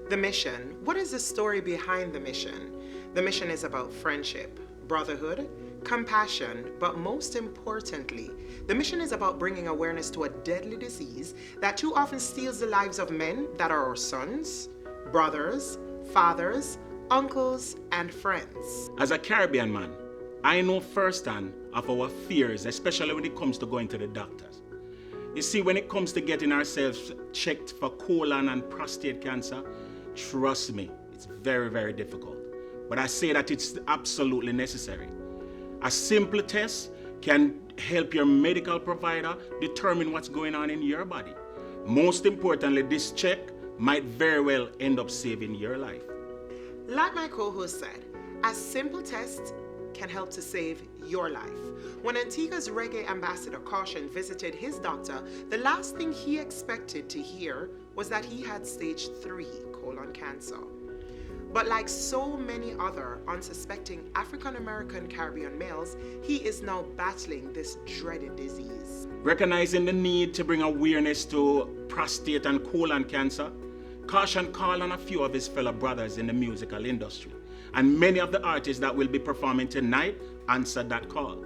The mission. What is the story behind the mission? The mission is about friendship, brotherhood, compassion, but most importantly, the mission is about bringing awareness to a deadly disease that too often steals the lives of men that are our sons, brothers, fathers, uncles, and friends. As a Caribbean man, I know firsthand of our fears, especially when it comes to going to the doctors. You see, when it comes to getting ourselves checked for colon and prostate cancer, trust me, it's very, very difficult. But I say that it's absolutely necessary. A simple test can help your medical provider determine what's going on in your body. Most importantly, this check might very well end up saving your life. Like my co-host said, a simple test can help to save your life. When Antigua's Reggae ambassador Caution visited his doctor, the last thing he expected to hear was that he had stage 3 colon cancer. But like so many other unsuspecting African-American Caribbean males, he is now battling this dreaded disease. Recognizing the need to bring awareness to prostate and colon cancer, Caution called on a few of his fellow brothers in the musical industry. And many of the artists that will be performing tonight answered that call,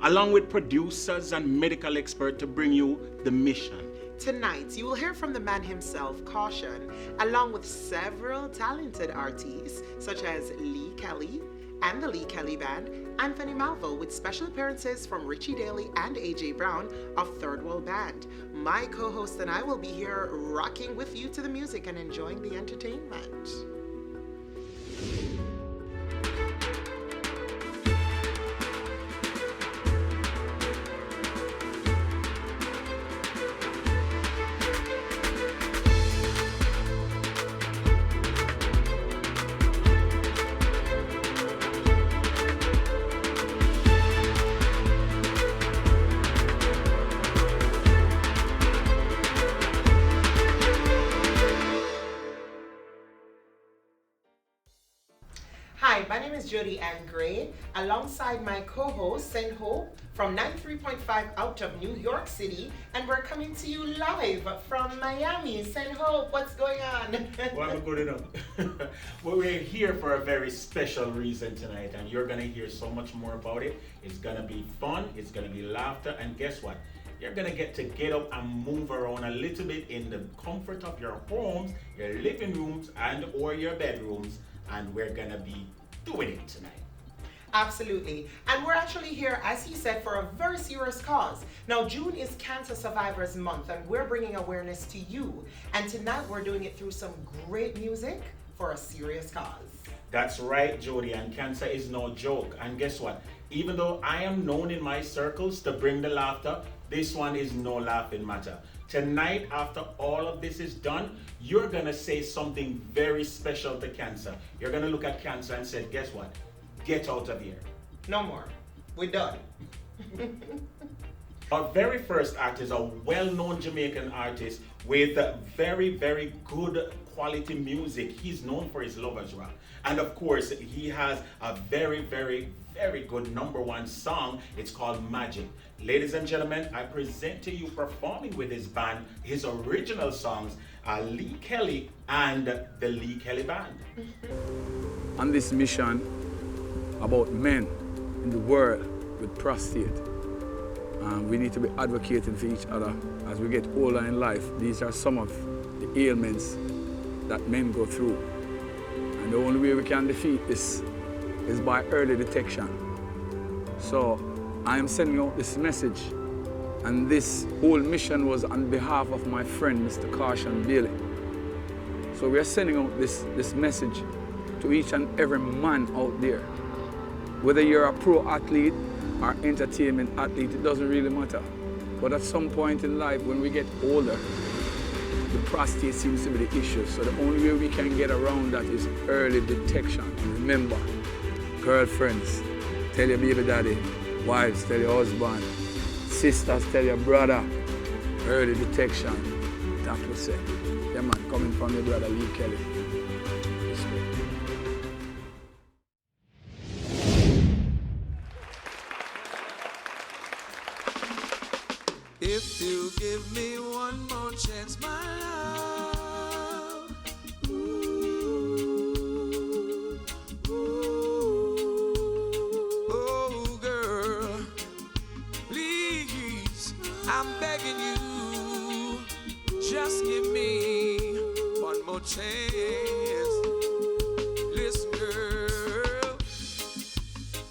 along with producers and medical experts to bring you the mission. Tonight, you will hear from the man himself, Caution, along with several talented artists such as Lee Kelly and the Lee Kelly Band, Anthony Malvo, with special appearances from Richie, Daley, and AJ Brown of Third World Band. My co-host and I will be here rocking with you to the music and enjoying the entertainment. Hi, my name is Jody Ann Gray, alongside my co-host, Send Hope, from 93.5 out of New York City, and we're coming to you live from Miami. Send Hope, what's going on? Well, I'm good enough. Well, we're here for a very special reason tonight, and you're going to hear so much more about it. It's going to be fun, it's going to be laughter, and guess what? You're going to get up and move around a little bit in the comfort of your homes, your living rooms, and or your bedrooms, and we're going to be doing it tonight. Absolutely. And we're actually here, as he said, for a very serious cause. Now, June is Cancer Survivors Month, and we're bringing awareness to you. And tonight, we're doing it through some great music for a serious cause. That's right, Jody, and cancer is no joke. And guess what? Even though I am known in my circles to bring the laughter, this one is no laughing matter. Tonight, after all of this is done, you're going to say something very special to cancer. You're going to look at cancer and say, guess what? Get out of here. No more. We're done. Our very first artist, a well-known Jamaican artist with very, very good quality music. He's known for his lovers rock. And of course, he has a very, very, very good #1 song. It's called Magic. Ladies and gentlemen, I present to you performing with his band, his original songs, Lee Kelly and the Lee Kelly Band. On this mission about men in the world with prostate, we need to be advocating for each other as we get older in life. These are some of the ailments that men go through. And the only way we can defeat this is by early detection. So I am sending out this message, and this whole mission was on behalf of my friend, Mr. Caution Daley. So we are sending out this message to each and every man out there. Whether you're a pro athlete or entertainment athlete, it doesn't really matter. But at some point in life, when we get older, the prostate seems to be the issue. So the only way we can get around that is early detection. Remember, girlfriends, tell your baby daddy. Wives, tell your husband. Sisters, tell your brother. Early detection. That was it. Yeah, man, coming from your brother Lee Kelly. If you give me one more chance, my love, ooh, I'm begging you, just give me one more chance. Listen, girl,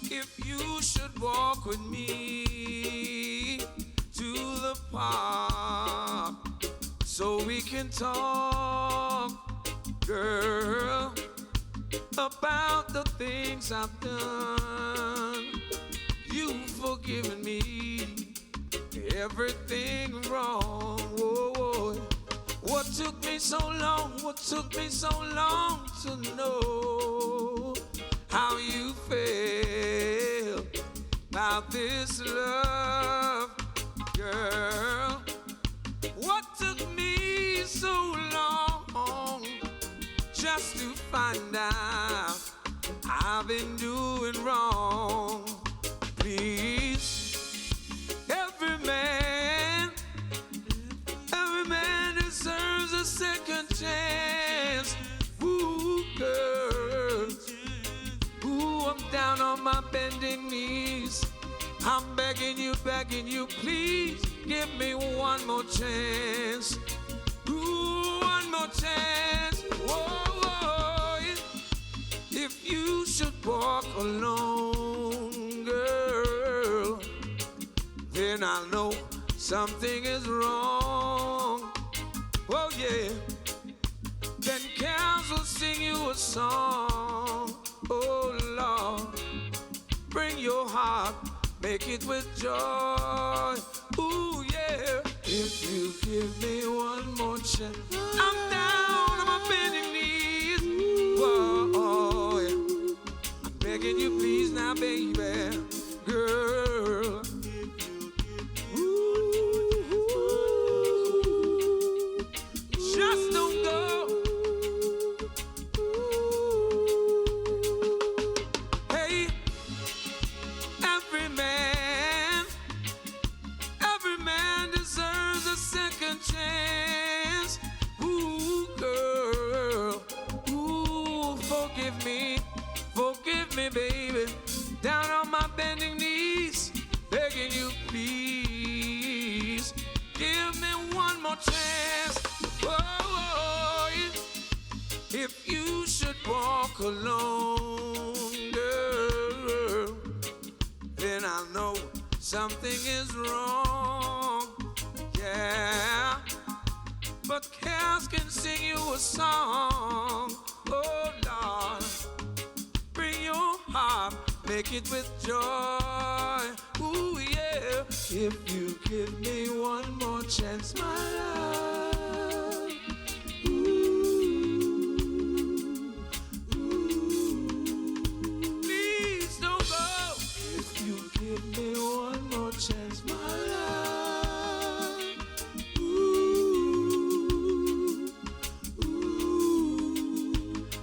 if you should walk with me to the park so we can talk, girl, about the things I've done. You've forgiven me everything wrong. Whoa, whoa. What took me so long? What took me so long to know how you feel about this love, girl? What took me so long just to find out I've been doing wrong? Please, every man deserves a second chance. Ooh, girl, ooh, I'm down on my bending knees. I'm begging you, please give me one more chance. Ooh, one more chance. Whoa, whoa. If you should walk alone, girl, then I'll know something is wrong. Oh yeah. Then cows will sing you a song. Oh Lord, bring your heart, make it with joy. Ooh yeah. If you give me one more chance, I'm down on my bending knees. Whoa, oh, yeah. I'm begging you, please now, baby, girl. Just don't go. Hey, every man deserves a second chance. Ooh, girl, ooh, forgive me, baby. Down on my bending knees, begging you, please, give me one more chance. Whoa, if you should walk alone, girl, then I'll know something is wrong. Yeah, but cows can sing you a song. Oh Lord, bring your heart, make it with joy. Ooh yeah, if you give me one more chance, my love. Please don't go. If you give me one more chance, my love.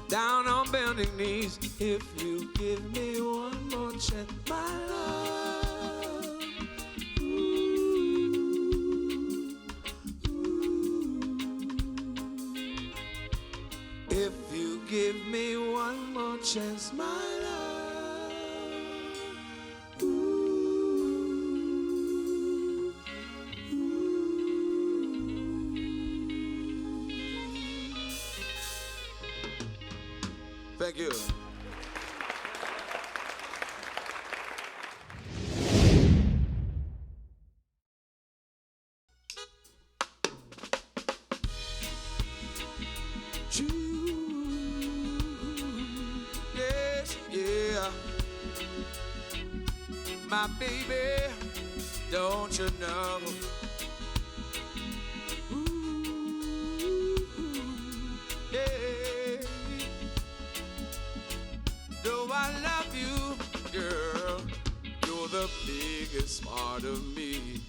Down on bending knees. If you give me one more chance, my love. If you give me one more chance, my love. Thank you. Yes, yeah. My baby, don't you know? Yeah. Though I love you, girl, you're the biggest part of me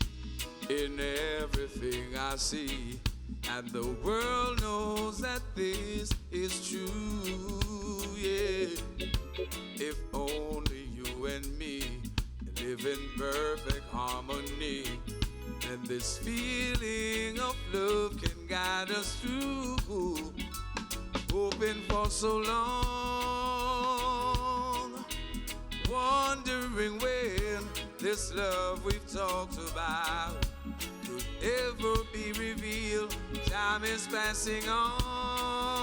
in everything I see. And the world knows that this is true, yeah. If only you and me live in perfect harmony, and this feeling of love can guide us through. Hoping for so long, wondering when this love we've talked about ever be revealed. Time is passing on.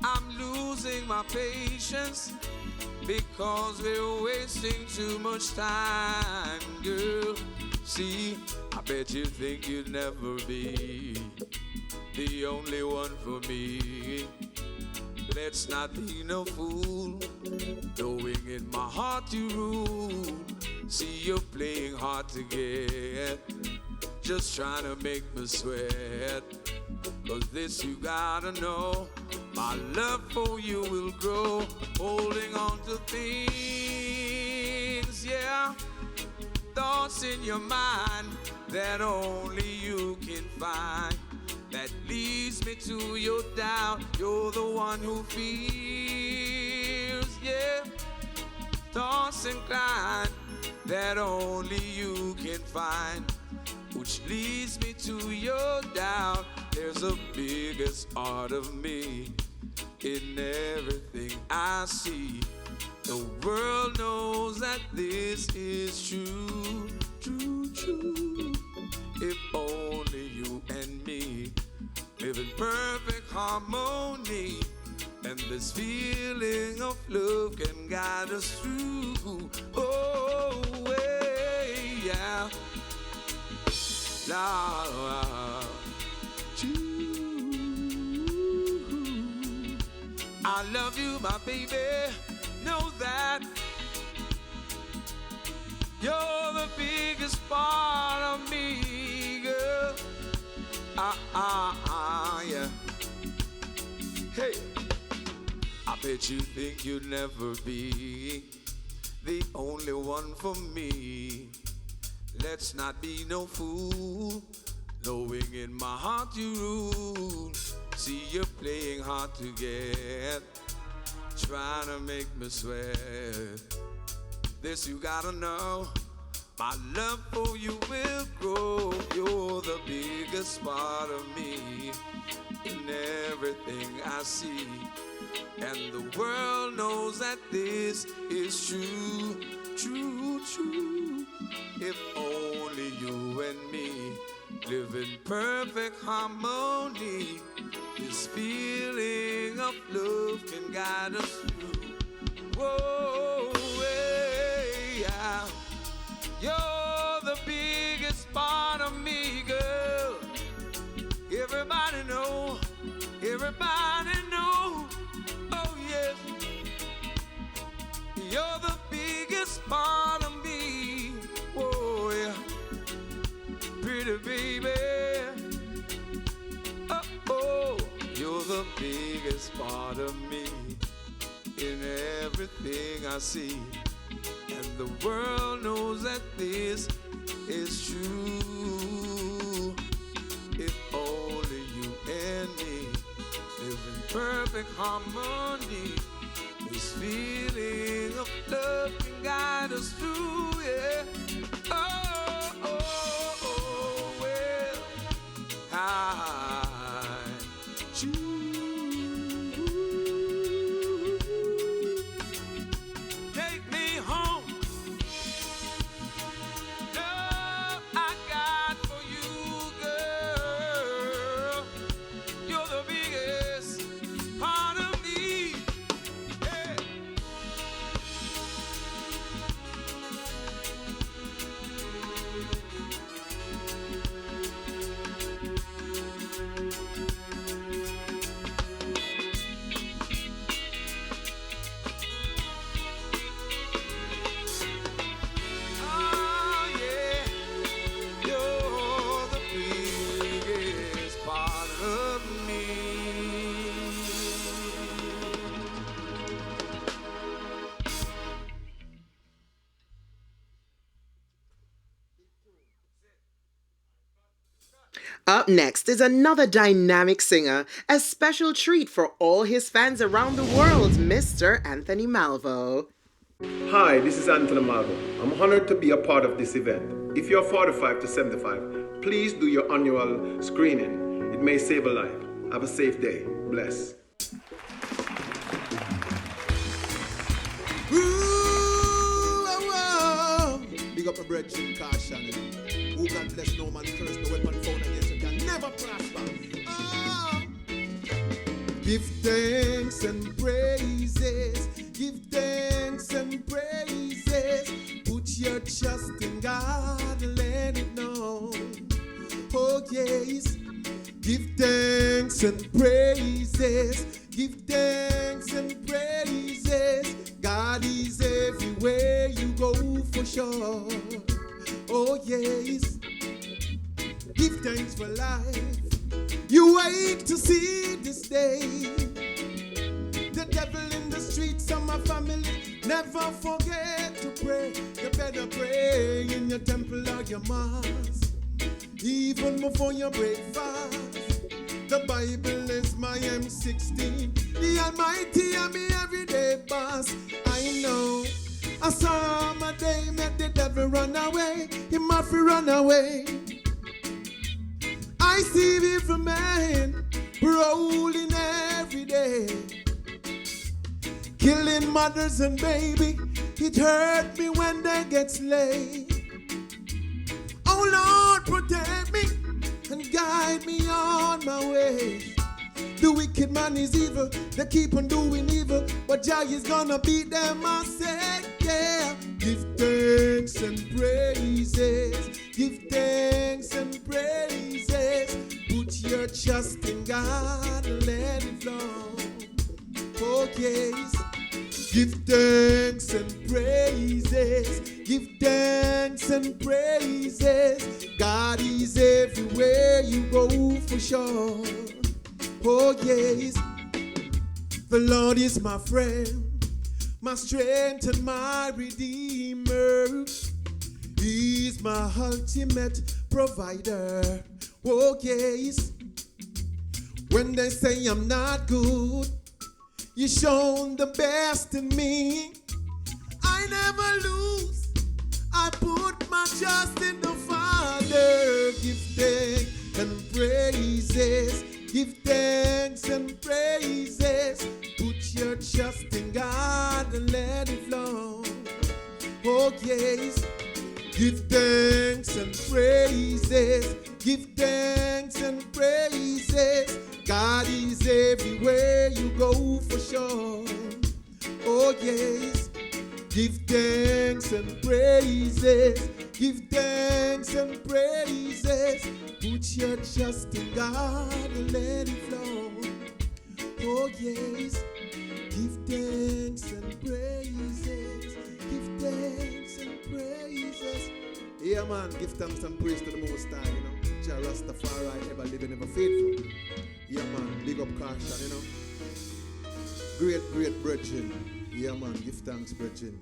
I'm losing my patience because we're wasting too much time, girl. See, I bet you think you'd never be the only one for me. Let's not be no fool, knowing in my heart you rule. See, you're playing hard to get, just trying to make me sweat. Cause this you gotta know, my love for you will grow. Holding on to things, yeah, thoughts in your mind that only you can find. That leads me to your doubt. You're the one who feels, yeah, thoughts inclined that only you can find. Which leads me to your doubt. There's a biggest part of me in everything I see. The world knows that this is true, true, true. If only you and me live in perfect harmony, and this feeling of love can guide us through. Oh, yeah. La, I love you, my baby. Know that you're the biggest part of me, girl. Yeah. Hey, I bet you think you'd never be the only one for me. Let's not be no fool, knowing in my heart you rule. See, you're playing hard to get, trying to make me sweat. This you gotta know, my love for you will grow. You're the biggest part of me in everything I see. And the world knows that this is true, true, true. If only you and me live in perfect harmony, this feeling of love can guide us through. Whoa, yeah. You're the biggest part of me, girl. Everybody know, everybody know. Oh, yes. You're the biggest part of me. Oh, yeah. Pretty baby. Oh, you're the biggest part of me in everything I see. And the world knows that this is true. If only you and me live in perfect harmony, this feeling of love can guide us through, yeah. Oh, oh, oh, well, I choose. Take me home. Love I got for you, girl. You're the biggest part of me. Hey. Oh, yeah. You're the biggest part of me. Up next is another dynamic singer, a special treat for all his fans around the world, Mr. Anthony Malvo. Hi, this is Anthony Malvo. I'm honored to be a part of this event. If you're 45 to 75, please do your annual screening. It may save a life. Have a safe day. Bless. Ooh, oh, oh. Big up my bread. virgin caution. Who can bless no man, curse no weapon found against you can never prosper. Oh. Give thanks and praises. Give thanks and praises. Put your trust in God and let it know. Oh yes. Give thanks and praises. Give thanks and praises. God is everywhere you go for sure. Oh yes. Give thanks for life. You wait to see this day. The devil in the streets of my family. Never forget to pray. You better pray in your temple or your mosque. Even before you break fast. The Bible is my M16. The Almighty and me everyday boss. I know. I saw my day make the devil run away. He must run away. I see evil men rolling every day, killing mothers and baby. It hurt me when they get slain. Oh Lord, protect me and guide me on my way. The wicked man is evil, they keep on doing evil, but Jah is gonna beat them, I said, yeah. Give thanks and praises. Give thanks and praises. Put your trust in God and let it flow. Oh yes. Give thanks and praises. Give thanks and praises. God is everywhere you go for sure. Oh yes. The Lord is my friend, my strength and my redeemer. He's my ultimate provider. Oh yes. When they say I'm not good, you've shown the best in me. I never lose. I put my trust in the Father. Give thanks and praises. Give thanks and praises. Put your trust in God and let it flow. Oh yes. Give thanks and praises. Give thanks and praises. God is everywhere you go for sure. Oh yes. Give thanks and praises. Give thanks and praises. Put your trust in God and let it flow. Oh yes. Give thanks and praises. Give thanks and praises. Yeah man, give thanks and praise to the Most High, you know. Jah Rastafari, ever living, ever faithful. Yeah man, big up Caution, you know. Great brethren. Yeah man, give thanks brethren.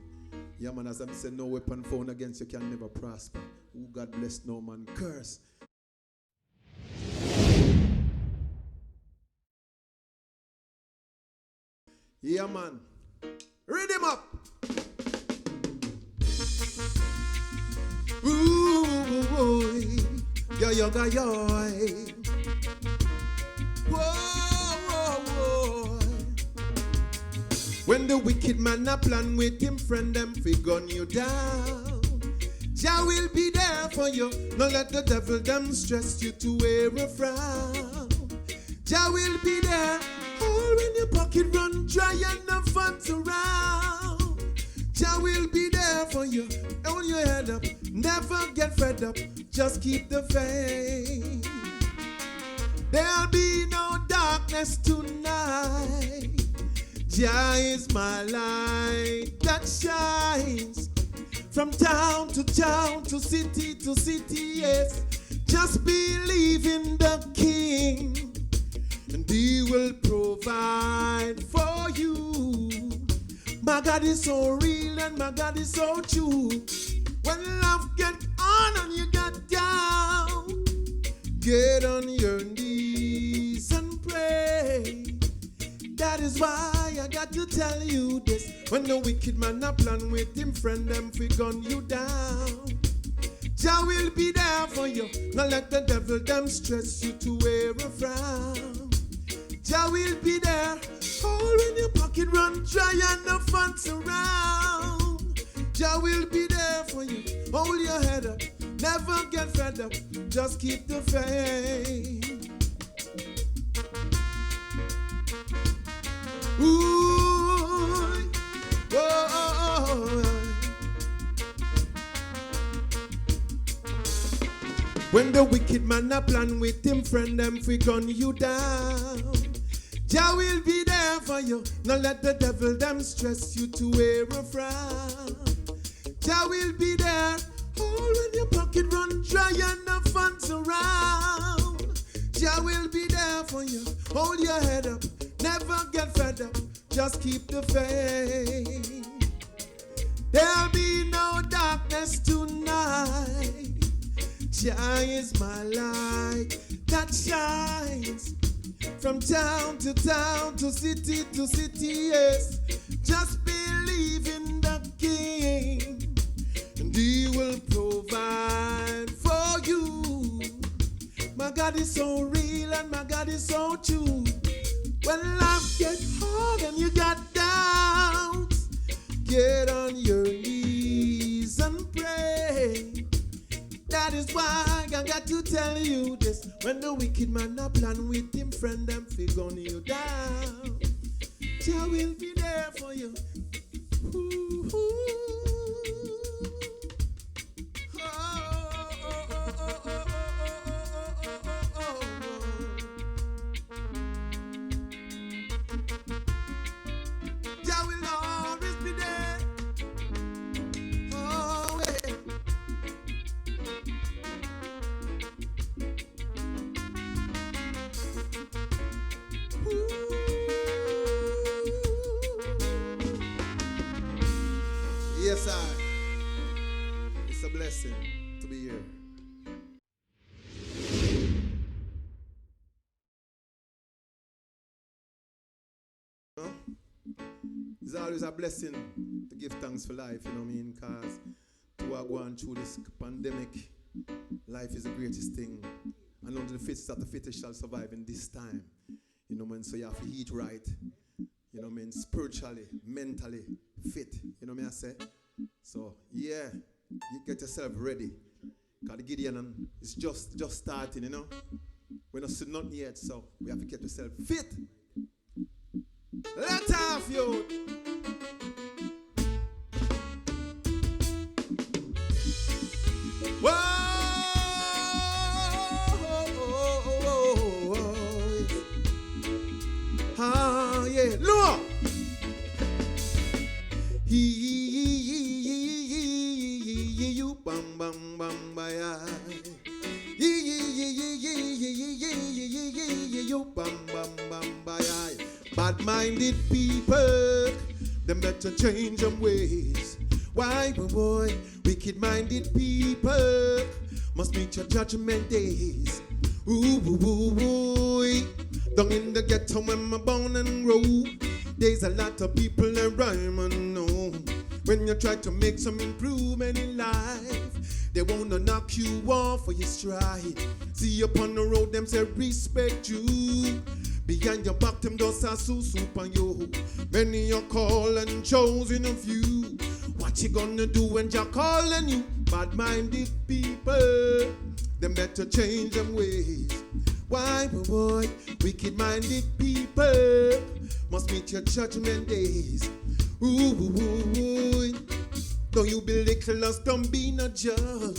Yeah man, as I said, no weapon found against you can never prosper. Who God bless no man curse. Yeah man, read him up. Ooh, yo yo yo yo. Whoa. When the wicked man a plan with him friend, them fi gun you down. Jah will be there for you. Don't let the devil them stress you to wear a frown. Jah will be there. All when your pocket run dry and no funds around. Jah will be there for you. Hold your head up. Never get fed up. Just keep the faith. There'll be no darkness tonight. Jah is my light that shines from town to town, to city, yes. Just believe in the King and He will provide for you. My God is so real and my God is so true. When love get on and you get down, get on your knees and pray. That is why I got to tell you this. When the wicked man a plan with him friend, them fi gun you down. Jah will be there for you. Not let the devil them stress you to wear a frown. Jah will be there. All when your pocket run dry and no funds around. Jah will be there for you. Hold your head up, never get fed up. Just keep the faith. Ooh, oh. When the wicked man a plan with him friend, them fi gun you down. Jah will be there for you. Now let the devil them stress you to wear a frown. Jah will be there. Oh, when your pocket run dry and the funds around. Jah will be there for you. Hold your head up, never get fed up. Just keep the faith. There'll be no darkness tonight. Jah is my light that shines from town to town, to city, yes. Just believe in the King, and He will provide for you. My God is so real and my God is so true. When life gets hard and you got doubts, get on your knees and pray. That is why I got to tell you this. When the wicked man a plan with him friend, them fi gun you down. Jah will be there for you. Ooh, ooh. Jah will always be there. Oh, yeah. Yes, sir. It's a blessing to be here. It's always a blessing to give thanks for life, you know what I mean? Because we are going through this pandemic. Life is the greatest thing. And only the fittest of the fittest shall survive in this time. You know what I mean? So you have to eat right. You know what I mean? Spiritually, mentally fit. You know what I say? So, yeah, get yourself ready. Because the Gideon is just starting, you know? We're not sitting nothing yet, so we have to get yourself fit. Let's have you. Whoa! Ah, yeah. Look! You bam bam bam bye. You bam bam bam bye. Bad-minded people, them better change them ways. Why, boy? Wicked-minded people must meet your judgment days. Ooh, ooh, ooh, ooh. Down in the ghetto when my born and grow, there's a lot of people that rhyme and know. When you try to make some improvement in life, they wanna knock you off for your stride. See you upon the road, them say respect you. Behind your back, them does a soup on you. Many you call and chosen a few. What you gonna do when you're calling you? Bad-minded people, them better change them ways. Why, boy? Wicked-minded people must meet your judgment days. Ooh, ooh, ooh, ooh. Don't you be little, don't be no judge.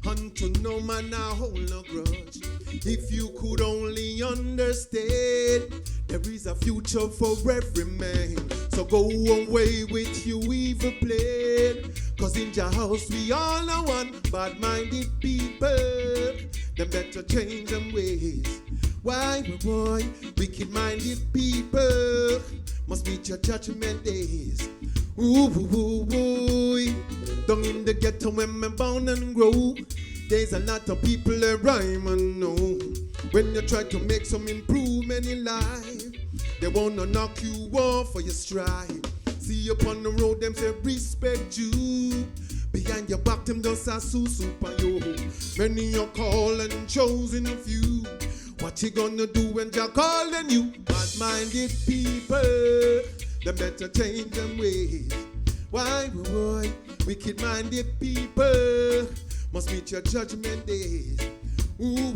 Unto no man I hold no grudge. If you could only understand, there is a future for every man. So go away with your evil plan. Cause in your house we all are one. Bad-minded people, them better change them ways. Why, boy? Wicked-minded people must meet your judgment days. Ooh, ooh, ooh, ooh. Down in the ghetto when I'm born and grow, there's a lot of people that rhyme and know. When you try to make some improvement in life, they wanna knock you off for your stride. See you upon the road, them say respect you. Behind your back, them does a soup on you. Many you call and chosen a few. What you gonna do when you're calling you? Bad-minded people, them better change them ways. Why, boy? Wicked-minded people must meet your judgment days. Ooh,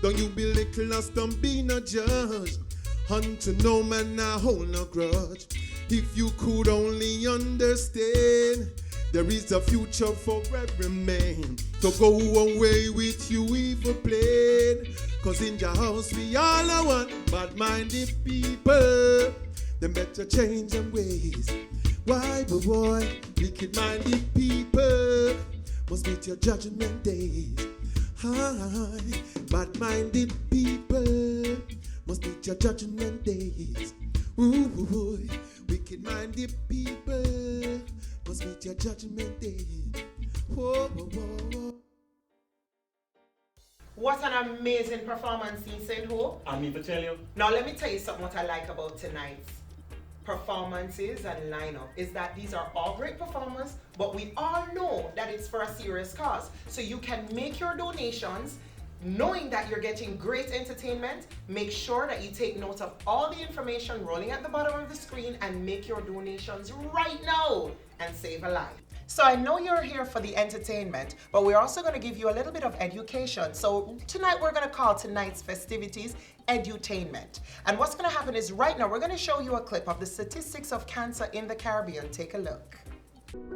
don't you be little, don't be no judge. Unto no man I hold no grudge. If you could only understand, there is a future for every man. So go away with you evil plan. Cause in your house we all are one. Bad-minded people, them better change them ways. Why, boy, wicked-minded people must meet your judgment days. Hi, bad-minded people must meet your judgment days. Ooh, wicked-minded people must meet your judgment days. Whoa, whoa, whoa. What an amazing performance, Saint Hope. I'm even tell you. Now let me tell you something what I like about tonight's performances and lineup is that these are all great performers, but we all know that it's for a serious cause. So you can make your donations knowing that you're getting great entertainment. Make sure that you take note of all the information rolling at the bottom of the screen and make your donations right now and save a life. So I know you're here for the entertainment, but we're also going to give you a little bit of education. So tonight we're going to call tonight's festivities edutainment. And what's going to happen is right now we're going to show you a clip of the statistics of cancer in the Caribbean. Take a look.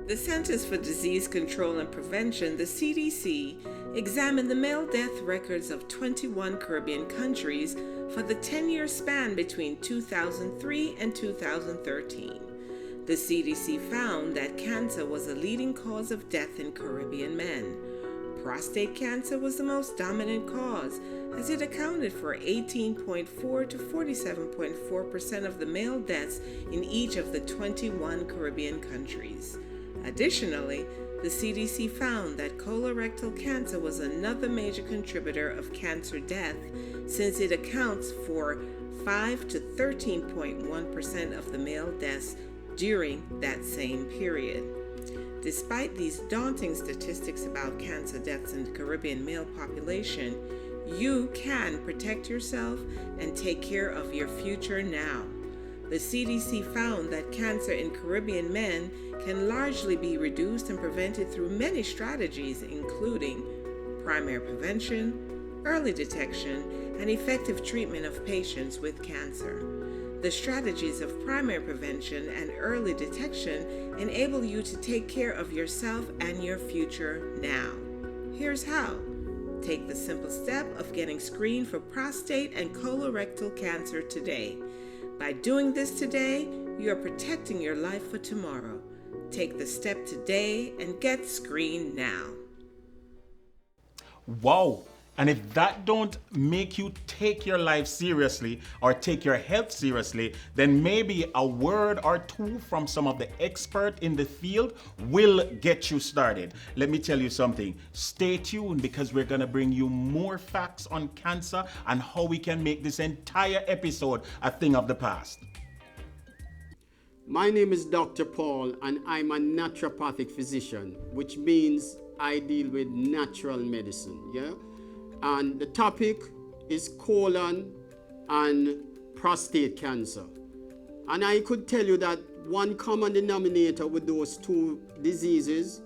The Centers for Disease Control and Prevention, the CDC, examined the male death records of 21 Caribbean countries for the 10-year span between 2003 and 2013. The CDC found that cancer was a leading cause of death in Caribbean men. Prostate cancer was the most dominant cause, as it accounted for 18.4 to 47.4% of the male deaths in each of the 21 Caribbean countries. Additionally, the CDC found that colorectal cancer was another major contributor of cancer death, since it accounts for 5 to 13.1% of the male deaths during that same period. Despite these daunting statistics about cancer deaths in the Caribbean male population, you can protect yourself and take care of your future now. The CDC found that cancer in Caribbean men can largely be reduced and prevented through many strategies, including primary prevention, early detection, and effective treatment of patients with cancer. The strategies of primary prevention and early detection enable you to take care of yourself and your future now. Here's how. Take the simple step of getting screened for prostate and colorectal cancer today. By doing this today, you are protecting your life for tomorrow. Take the step today and get screened now. Wow. And if that don't make you take your life seriously or take your health seriously, then maybe a word or two from some of the experts in the field will get you started. Let me tell you something. Stay tuned, because we're going to bring you more facts on cancer and how we can make this entire episode a thing of the past. My name is Dr. Paul, and I'm a naturopathic physician, which means I deal with natural medicine, yeah? And the topic is colon and prostate cancer. And I could tell you that one common denominator with those two diseases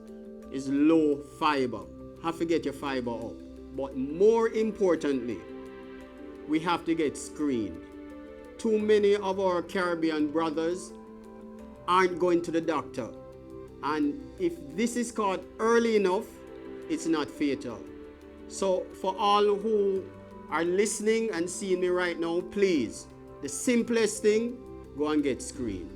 is low fiber. Have to get your fiber up. But more importantly, we have to get screened. Too many of our Caribbean brothers aren't going to the doctor. And if this is caught early enough, it's not fatal. So for all who are listening and seeing me right now, please, the simplest thing, go and get screened.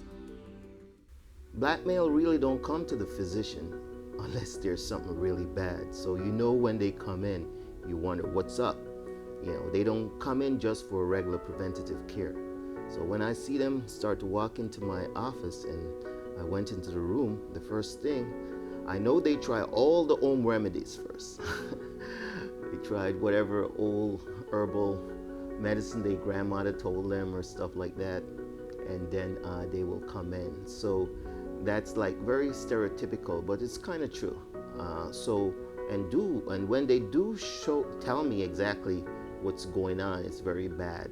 Black male really don't come to the physician unless there's something really bad. So you know when they come in, you wonder what's up. You know, they don't come in just for regular preventative care. So when I see them start to walk into my office and I went into the room, the first thing, I know they try all the home remedies first. They tried whatever old herbal medicine their grandmother told them or stuff like that, and then they will come in. So that's like very stereotypical, but it's kind of true. And when they do tell me exactly what's going on, it's very bad.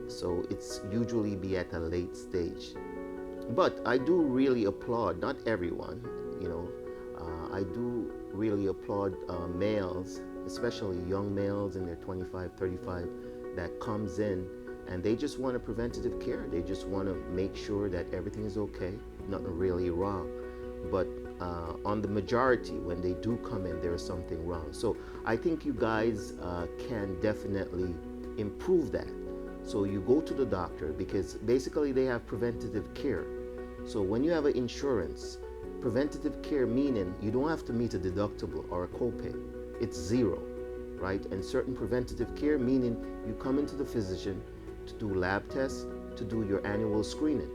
So it's usually be at a late stage. But I do really applaud, not everyone, you know, I do really applaud males, especially young males in their 25, 35, that comes in and they just want a preventative care. They just want to make sure that everything is okay, nothing really wrong. But on the majority, when they do come in, there is something wrong. So I think you guys can definitely improve that. So you go to the doctor, because basically they have preventative care. So when you have an insurance, preventative care meaning you don't have to meet a deductible or a copay. It's zero, right? And certain preventative care meaning you come into the physician to do lab tests, to do your annual screening.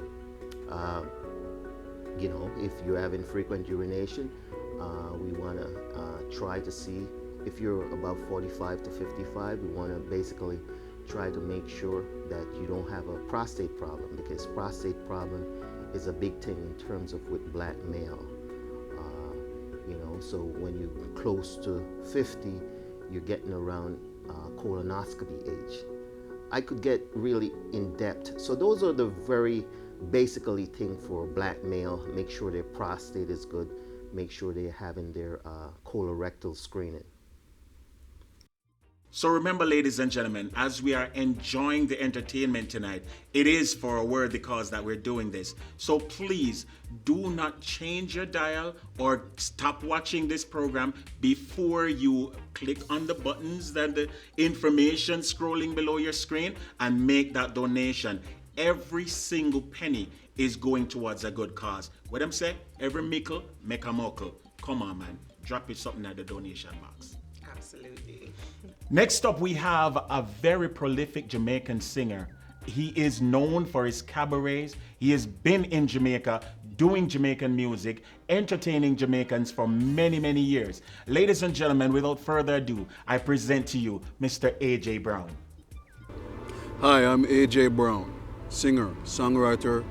You know, if you're having frequent urination, we want to try to see if you're above 45 to 55. We want to basically try to make sure that you don't have a prostate problem, because prostate problem is a big thing in terms of with black male. You know, so when you're close to 50, you're getting around colonoscopy age. I could get really in depth. So those are the very basically thing for black male. Make sure their prostate is good. Make sure they're having their colorectal screening. So remember, ladies and gentlemen, as we are enjoying the entertainment tonight, it is for a worthy cause that we're doing this. So please do not change your dial or stop watching this program before you click on the buttons, then the information scrolling below your screen, and make that donation. Every single penny is going towards a good cause. What them say? Every mickle make a muckle. Come on, man. Drop it something at the donation box. Absolutely. Next up, we have a very prolific Jamaican singer. He is known for his cabarets. He has been in Jamaica doing Jamaican music, entertaining Jamaicans for many, many years. Ladies and gentlemen, without further ado, I present to you Mr. AJ Brown. Hi, I'm AJ Brown, singer, songwriter,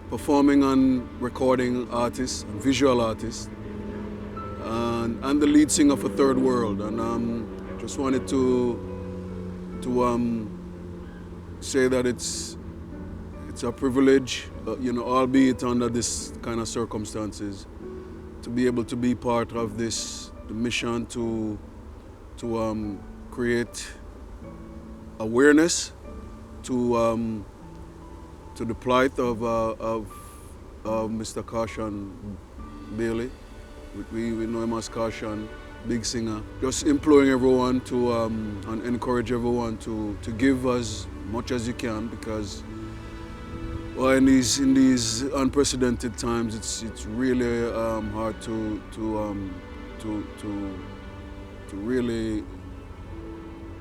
performing and recording artist, and visual artist. And the lead singer for Third World, and just wanted to say that it's a privilege, you know, albeit under this kind of circumstances, to be able to be part of this mission to create awareness to the plight of Mr. Caution Daley. We know him as Caution, big singer. Just imploring everyone to and encourage everyone to give as much as you can, because well, in these unprecedented times, it's really hard to really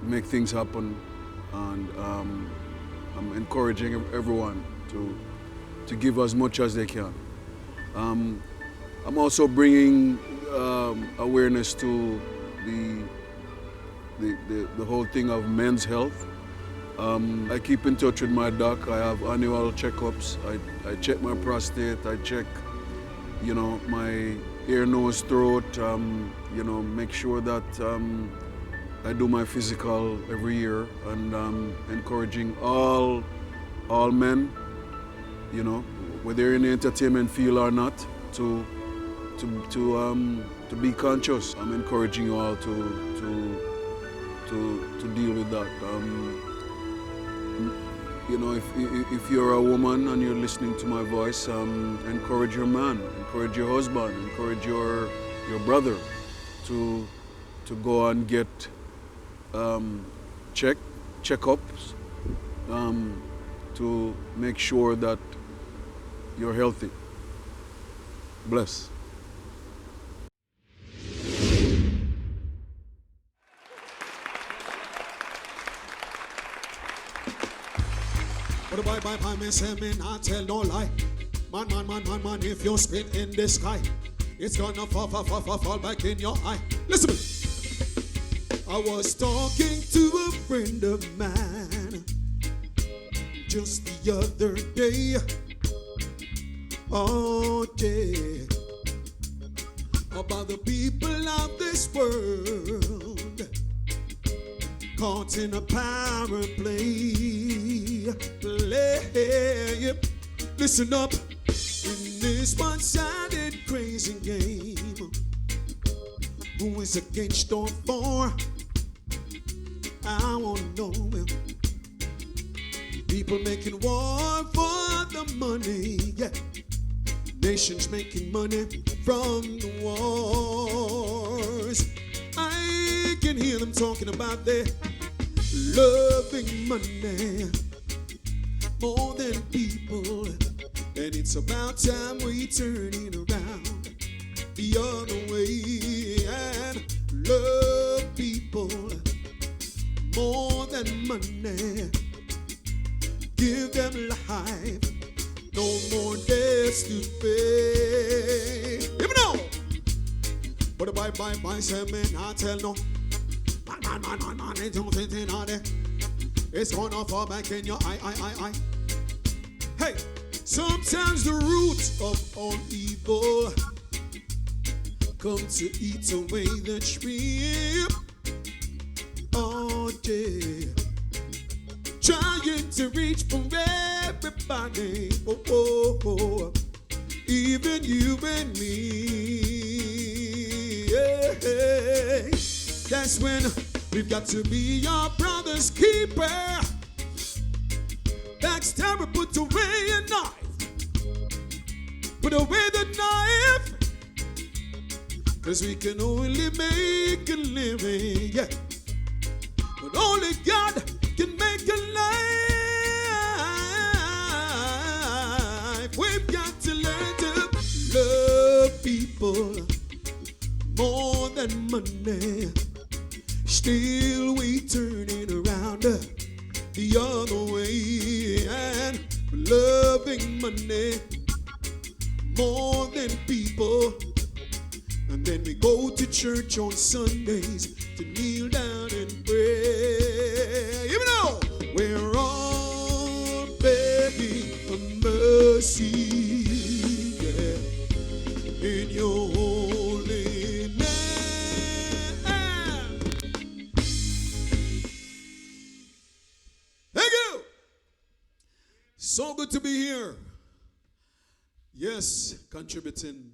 make things happen, and I'm encouraging everyone to give as much as they can. I'm also bringing awareness to the whole thing of men's health. I keep in touch with my doc. I have annual checkups. I check my prostate. I check, you know, my ear, nose, throat. You know, make sure that I do my physical every year, and encouraging all men, you know, whether you're in the entertainment field or not, to be conscious. I'm encouraging you all to deal with that. You know, if you're a woman and you're listening to my voice, encourage your man, encourage your husband, encourage your brother to go and get checkups to make sure that you're healthy. Bless. But by me say me not tell no lie. Man, if you spit in the sky, it's gonna fall back in your eye. Listen to me. I was talking to a friend of mine just the other day. Oh yeah, about the people of this world caught in a power play. Listen up. In this one-sided crazy game, who is against or for? I want to know. People making war for the money, yeah. Nations making money from the wars. I can hear them talking about their loving money more than people. And it's about time we turn it around the other way and love people more than money. Give them life, no more debts to pay. Give me now. But bye, say man, I tell no. Man, they don't think they know that. It's gonna fall back in your eye. Hey, sometimes the root of all evil come to eat away the tree. Oh, yeah. Trying to reach for everybody, oh, even you and me. Yeah. That's when we've got to be our brother's keeper. Backstabber, put away a knife. Put away the knife. 'Cause we can only make a living, yeah. But only God can make a life. We've got to learn to love people more than money. Still we turn it around the other way and loving money more than people. And then we go to church on Sundays to kneel down and pray. You know, we're all begging for mercy, yeah, in your holy name. Thank you. So good to be here. Yes, contributing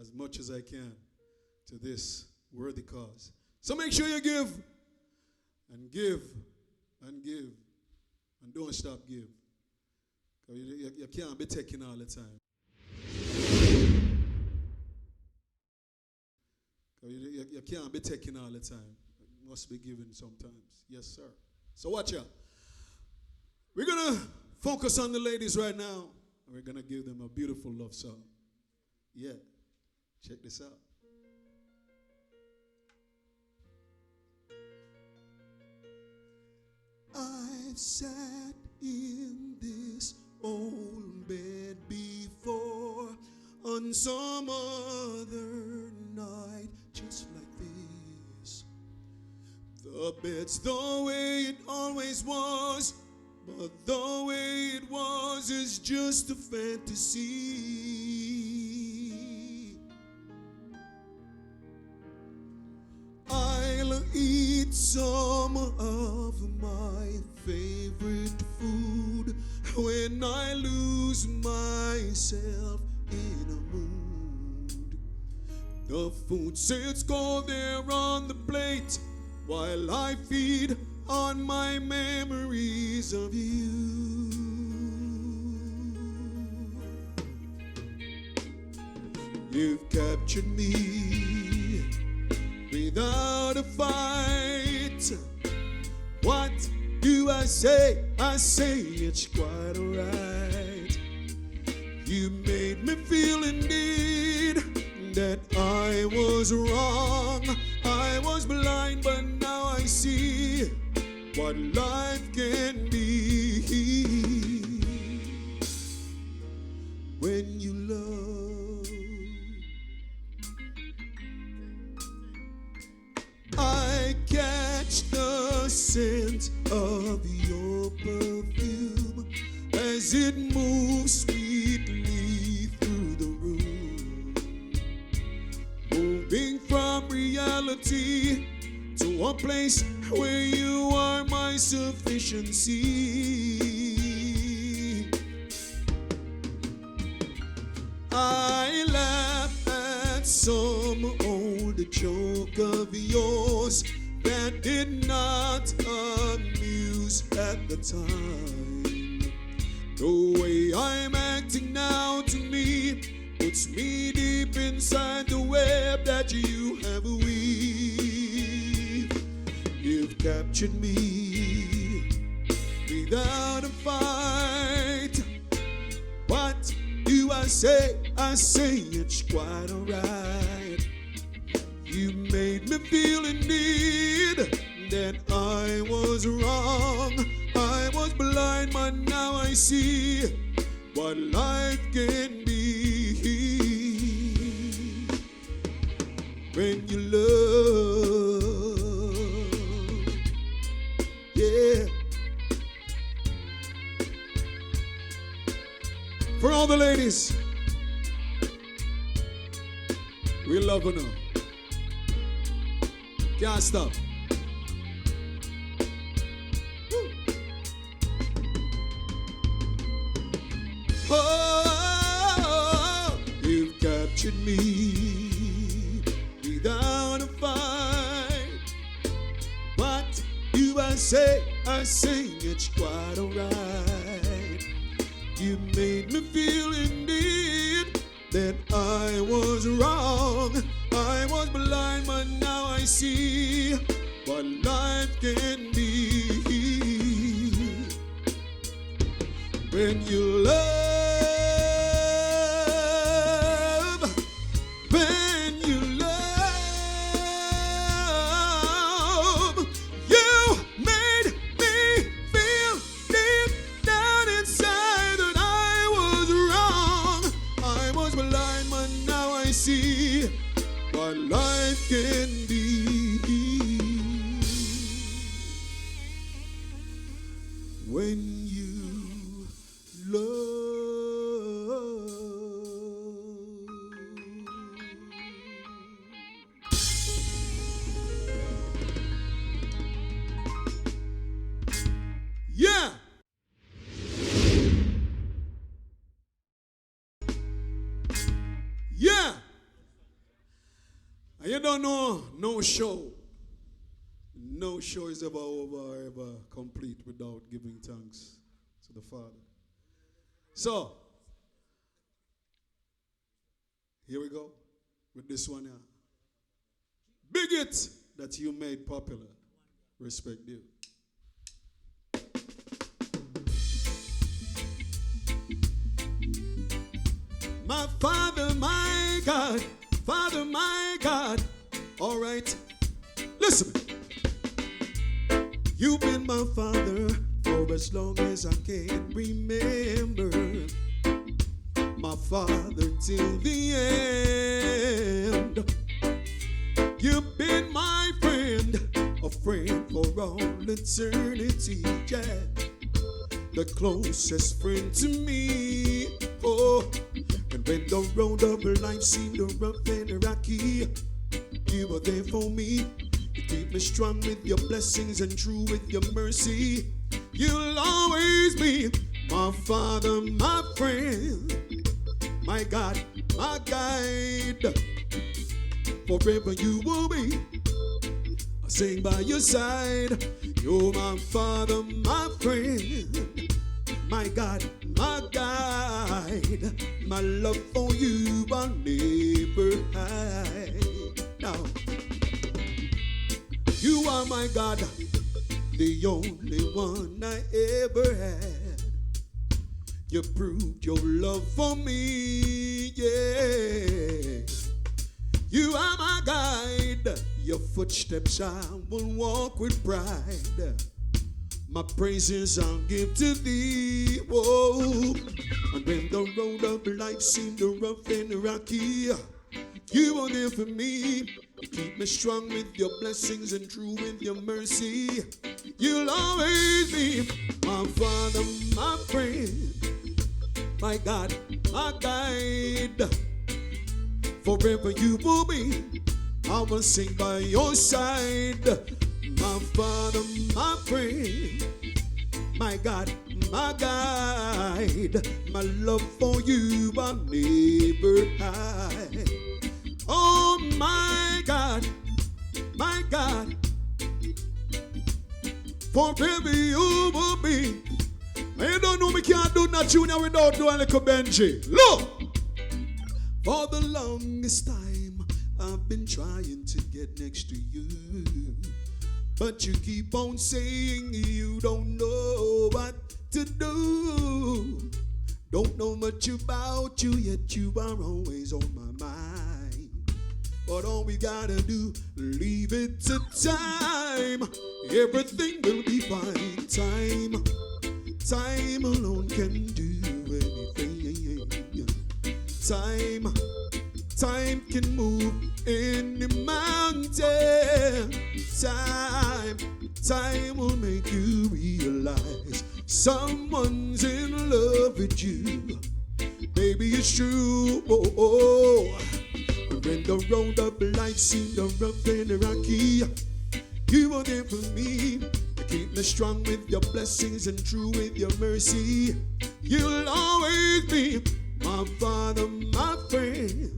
as much as I can to this worthy cause. So make sure you give and give and give and don't stop give. You can't be taking all the time. You can't be taking all the time. You must be giving sometimes. Yes, sir. So watch out. We're going to focus on the ladies right now. And we're going to give them a beautiful love song. Yeah. Check this out. I've sat in this old bed before on some other night just like this. The bed's the way it always was, but the way it was is just a fantasy. I'll eat some of my favorite food when I lose myself in a mood. The food sits go there on the plate while I feed on my memories of you. You've captured me without a fight. What do I say? I say it's quite alright. You made me feel indeed that I was wrong. I was blind, but now I see what life can be when you love. I catch the scent of your perfume as it moves sweetly through the room, moving from reality to a place where you are my sufficiency. joke of yours that did not amuse at the time. The way I'm acting now to me puts me deep inside the web that you have weaved. You've captured me without a fight. What do I say? I say it's quite alright. You made me feel indeed that I was wrong. I was blind, but now I see what life can be when you love. Yeah. For all the ladies, we love her now. Can't stop. Oh, you've captured me without a fight. What do I say? I say it's quite alright. You made me feel indeed that I was wrong. I was blind, but now I see what life can be when you love. When you love, you made me feel deep down inside that I was wrong. I was blind, but now I see what life can be when you love. Yeah. Yeah. And you don't know, no show is ever over or ever complete without giving thanks to the Father. So, here we go with this one here. Big it that you made popular. Respect you. My Father, my God, Father, my God. All right, listen. You've been my Father for as long as I can remember. My Father till the end. You've been my friend, a friend for all eternity, yeah. The closest friend to me, oh. And when the road of life seemed rough and rocky, you were there for me. You keep me strong with your blessings and true with your mercy. You'll always be my Father, my friend, my God, my guide. Forever you will be. I sing by your side. You're my Father, my friend, my God, my guide. My love for you I'll never hide. Now, you are my God, the only one I ever had. You proved your love for me, yeah. You are my guide. Your footsteps I will walk with pride. My praises I'll give to thee, whoa. And when the road of life seemed rough and rocky, you were there for me. You keep me strong with your blessings and true with your mercy. You'll always be my Father, my friend, my God, my guide. Forever you will be. I will sing by your side. My Father, my friend, my God, my guide. My love for you I'll never hide. Oh my God, my God, forever you will be. And you don't know me can't do that junior without doing a little Benji. Look! For the longest time, I've been trying to get next to you. But you keep on saying you don't know what to do. Don't know much about you, yet you are always on my mind. But all we gotta do, leave it to time. Everything will be fine. Time alone can do anything. Time can move any mountain. Time will make you realize someone's in love with you. Baby, it's true. Oh, oh. When the road of life seemed rough and rocky, you were there for me. Keep me strong with your blessings and true with your mercy. You'll always be my father, my friend,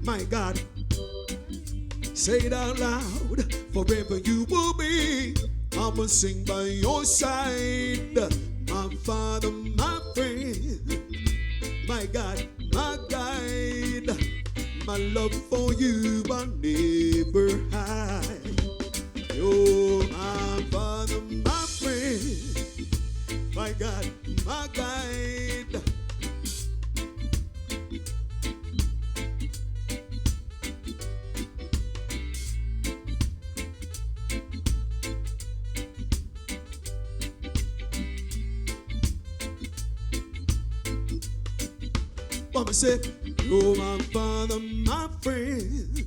my God. Say it out loud. Forever you will be. I'ma sing by your side. My father, my friend, my God, my guide. My love for you I never hide. You're my father, my friend, my God, my guide. Mama said, you're my father, my friend,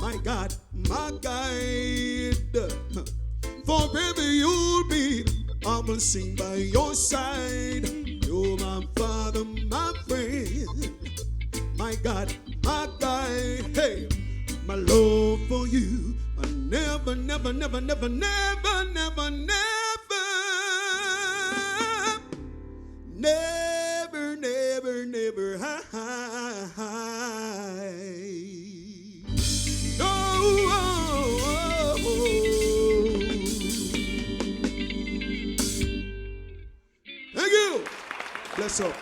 my God, my guide. Forever you'll be, I'ma sing by your side. You're my father, my friend, my God, my guide. Hey, my love for you, I never, never, never, never, never, never, never, never, never hide. Thank you. Bless up.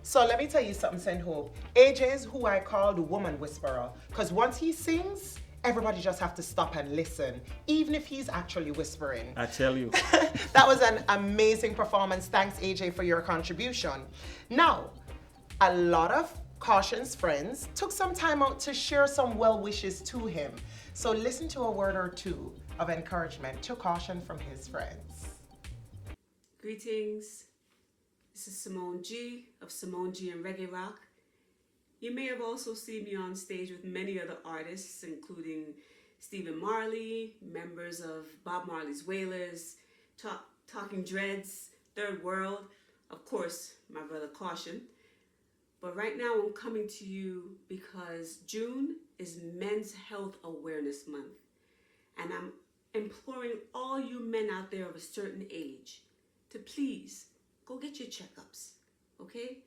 So let me tell you something, Send Hope. AJ is who I call the woman whisperer. Because once he sings, everybody just have to stop and listen, even if he's actually whispering. I tell you. That was an amazing performance. Thanks, AJ, for your contribution. Now, a lot of Caution's friends took some time out to share some well wishes to him. So listen to a word or two of encouragement to Caution from his friends. Greetings. This is Simone G of Simone G and Reggae Rock. You may have also seen me on stage with many other artists, including Stephen Marley, members of Bob Marley's Wailers, Talking Dreads, Third World, of course, my brother Caution. But right now I'm coming to you because June is Men's Health Awareness Month. And I'm imploring all you men out there of a certain age to please go get your checkups, okay?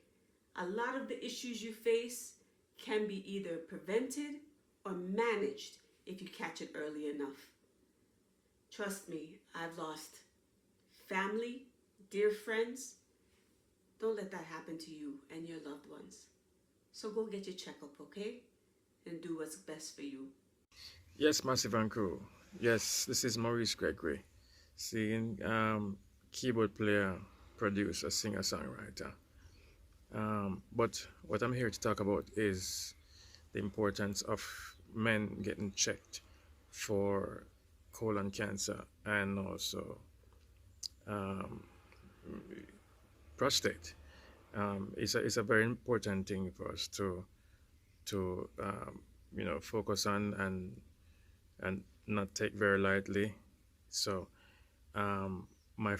A lot of the issues you face can be either prevented or managed if you catch it early enough. Trust me, I've lost family, dear friends. Don't let that happen to you and your loved ones. So go get your checkup, okay? And do what's best for you. Yes, Massive and Crew. Yes, this is Maurice Gregory, singing, keyboard player, producer, singer, songwriter. But what I'm here to talk about is the importance of men getting checked for colon cancer and also prostate. It's a very important thing for us to focus on and not take very lightly. So my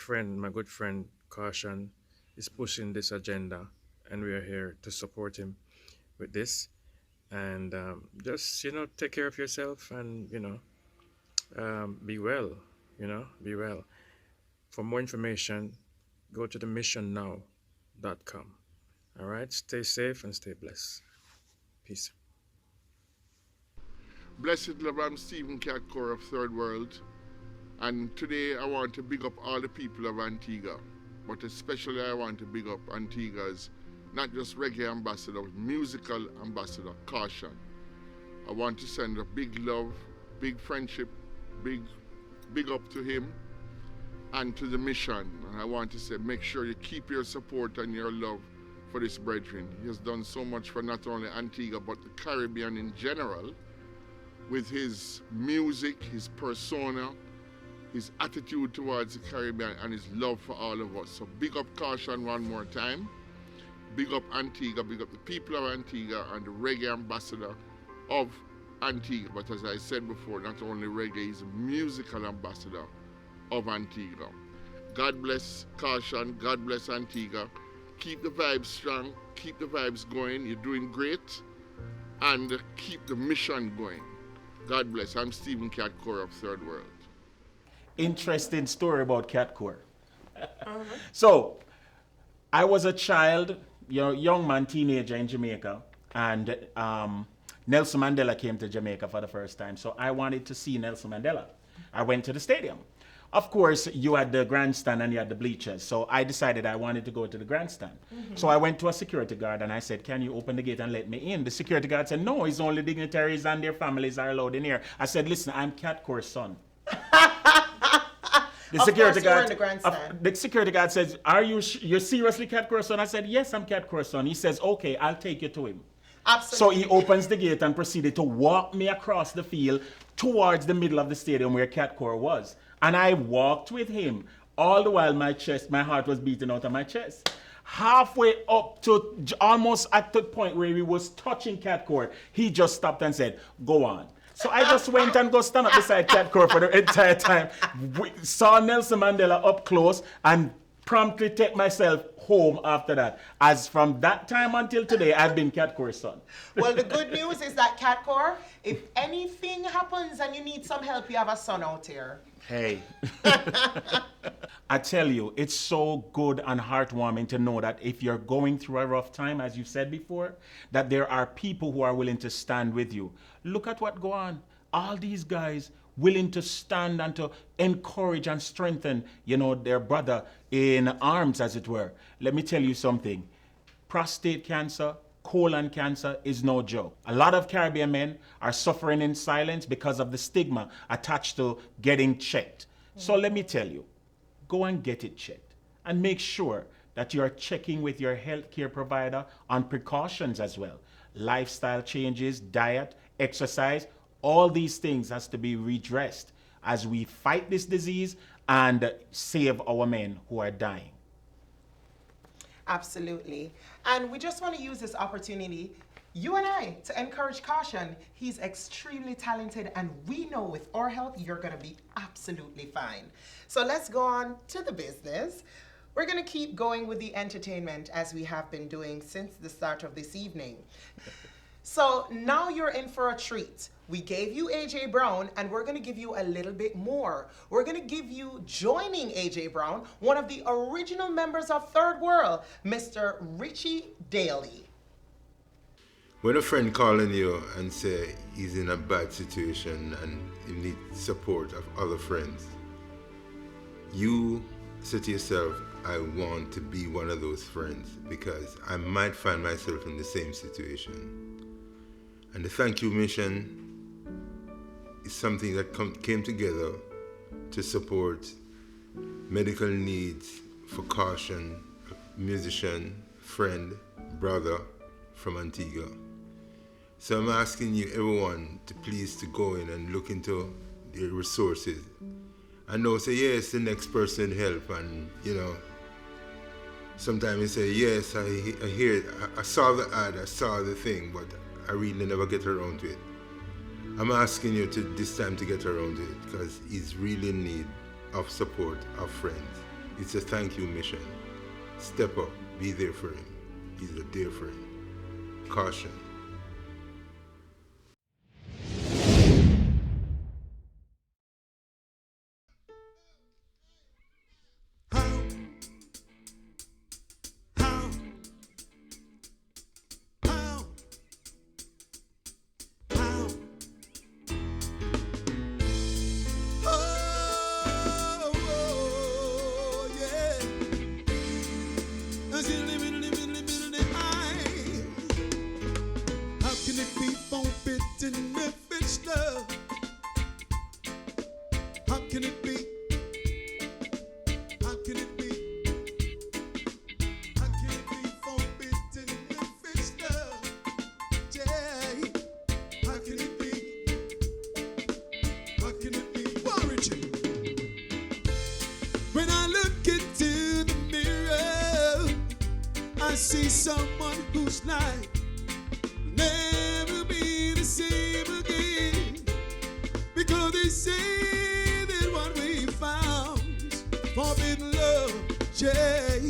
good friend Caution is pushing this agenda, and we are here to support him with this. And just take care of yourself and be well. Be well. For more information, go to the Mission Now gmail.com. All right, stay safe and stay blessed. Peace. Blessed love, I'm Stephen Catcore of Third World, and today I want to big up all the people of Antigua, but especially I want to big up Antigua's not just reggae ambassador, but musical ambassador, Caution. I want to send a big love, big friendship, big up to him and to the mission. And I want to say, make sure you keep your support and your love for this brethren. He has done so much for not only Antigua, but the Caribbean in general, with his music, his persona, his attitude towards the Caribbean, and his love for all of us. So big up Caution one more time. Big up Antigua, big up the people of Antigua and the reggae ambassador of Antigua. But as I said before, not only reggae, he's a musical ambassador of Antigua. God bless Caution, God bless Antigua. Keep the vibes strong, keep the vibes going. You're doing great, and keep the mission going. God bless. I'm Stephen Catcore of Third World. Interesting story about Catcore. So, I was a child, young man, teenager in Jamaica, and Nelson Mandela came to Jamaica for the first time. So I wanted to see Nelson Mandela. I went to the stadium. Of course, you had the grandstand and you had the bleachers. So I decided I wanted to go to the grandstand. So I went to a security guard and I said, can you open the gate and let me in? The security guard said, no, it's only dignitaries and their families are allowed in here. I said, listen, I'm Catcore's son. The security guard says, are you're seriously Catcore's son? I said, yes, I'm Catcore's son. He says, okay, I'll take you to him. Absolutely. So he opens the gate and proceeded to walk me across the field towards the middle of the stadium where Catcore was. And I walked with him. All the while my heart was beating out of my chest. Halfway up to almost at the point where he was touching Catcore, he just stopped and said, go on. So I just went and go stand up beside Catcore for the entire time. Saw Nelson Mandela up close and promptly take myself home after that. As from that time until today, I've been Catcore's son. Well, the good news is that Catcore, if anything happens and you need some help, you have a son out here. Hey. I tell you, it's so good and heartwarming to know that if you're going through a rough time, as you said before, that there are people who are willing to stand with you. Look at what go on. All these guys willing to stand and to encourage and strengthen, their brother in arms, as it were. Let me tell you something. Prostate cancer, colon cancer is no joke. A lot of Caribbean men are suffering in silence because of the stigma attached to getting checked. So let me tell you, go and get it checked and make sure that you are checking with your healthcare provider on precautions as well. Lifestyle changes, diet, exercise, all these things has to be redressed as we fight this disease and save our men who are dying. Absolutely. And we just want to use this opportunity, you and I, to encourage Caution. He's extremely talented, and we know with our help, you're going to be absolutely fine. So let's go on to the business. We're going to keep going with the entertainment as we have been doing since the start of this evening. So now you're in for a treat. We gave you AJ Brown, and we're going to give you a little bit more. We're going to give you, joining AJ Brown, one of the original members of Third World, Mr. Richie Daley. When a friend calling you and say he's in a bad situation and he needs support of other friends, you say to yourself, I want to be one of those friends because I might find myself in the same situation. And the thank you mission is something that came together to support medical needs for Caution, a musician, friend, brother from Antigua. So I'm asking you, everyone, to please to go in and look into the resources. I know, say, yes, the next person help, and, sometimes you say, yes, I hear it, I saw the ad, I saw the thing, but I really never get around to it. I'm asking you to this time to get around to it because he's really in need of support, of friends. It's a thank you mission. Step up, be there for him. He's a dear friend. Caution. How forbidden if it's love? How can it be? How can it be? How can it be forbidden if it's love? Yeah. How can it be? How can it be? Well, Richie. When I look into the mirror, I see someone whose life will never be the same again. Because they say that what we found is forbidden love, yeah.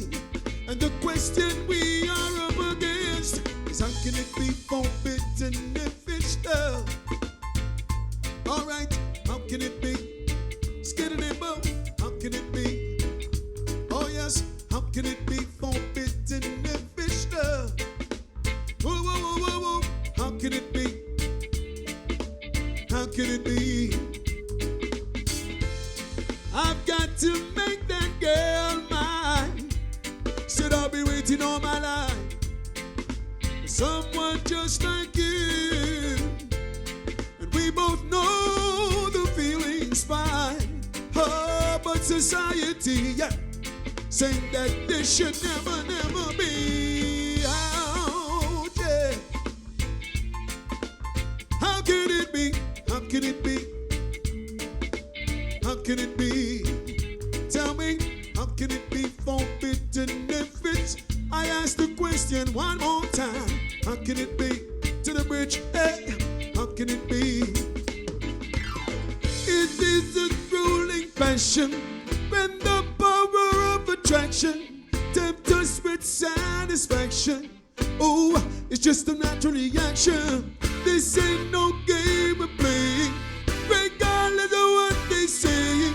And the question we are up against is how can it be forbidden if it's love? Alright, how can it be? Scared neighbor, how can it be? Oh yes, how can it be forbidden if it's love? Whoa, whoa, whoa, whoa, whoa. How can it be? How can it be? I've got to make that girl mine. Said I'll be waiting all my life for someone just like you. And we both know the feeling's fine. Oh, but society, yeah, saying that this should never, never be out, yeah. How can it be? How can it be? How can it be? Tell me, how can it be forbidden if it's? I ask the question one more time. How can it be? To the bridge, hey, how can it be? It is a ruling passion when the power of attraction tempts us with satisfaction. Oh, it's just a natural reaction. This ain't no game we're playing, regardless of what they say.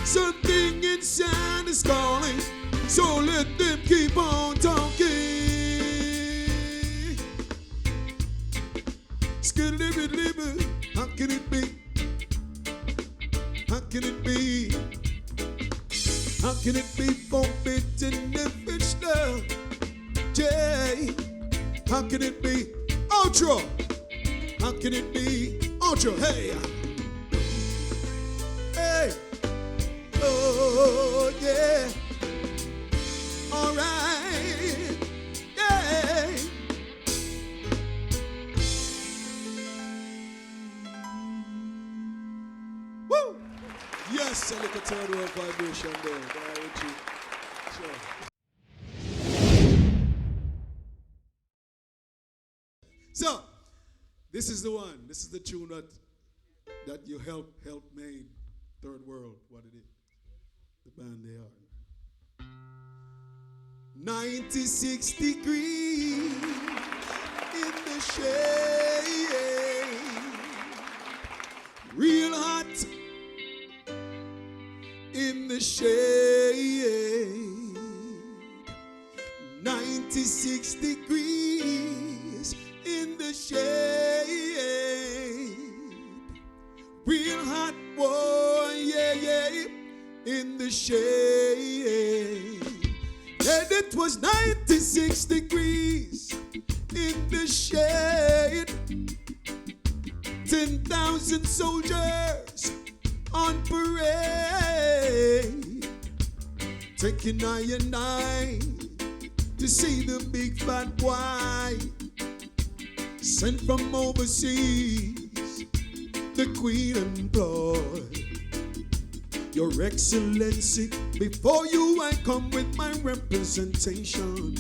Something inside is calling, so let them keep on talking. How can it be? How can it be? How can it be forbidden if it's love? Yeah. How can it be? Outro. How can it be? Outro. Hey. Hey. Oh, yeah. All right. Yeah. Woo. Yes, a little third world vibration there. Richie. Sure. So, this is the one. This is the tune that you help made Third World what it is. The band they are. 96 degrees in the shade. Real hot in the shade. 96 degrees in the shade. Real hot, boy, yeah, yeah, in the shade. And it was 96 degrees in the shade. 10,000 soldiers on parade, taking I and I to see the big fat white sent from overseas, the Queen employed. Your Excellency, before you I come with my representation.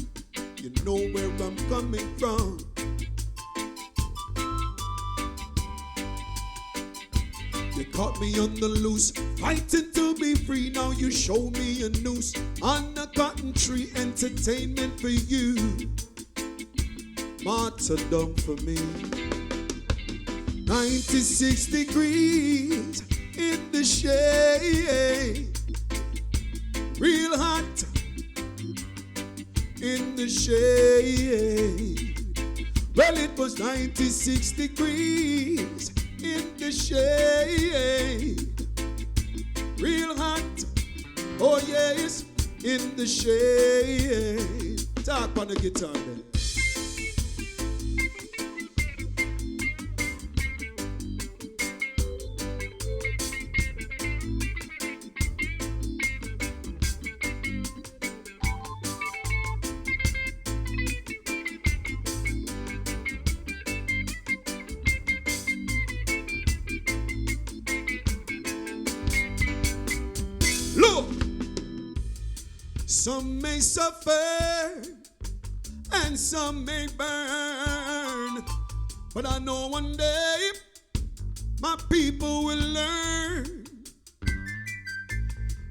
You know where I'm coming from. You caught me on the loose, fighting to be free. Now you show me a noose on a cotton tree. Entertainment for you, martyrdom for me. 96 degrees in the shade. Real hot in the shade. Well, it was 96 degrees in the shade. Real hot, oh yes, in the shade. Tap on the guitar there. Some may suffer and some may burn, but I know one day my people will learn.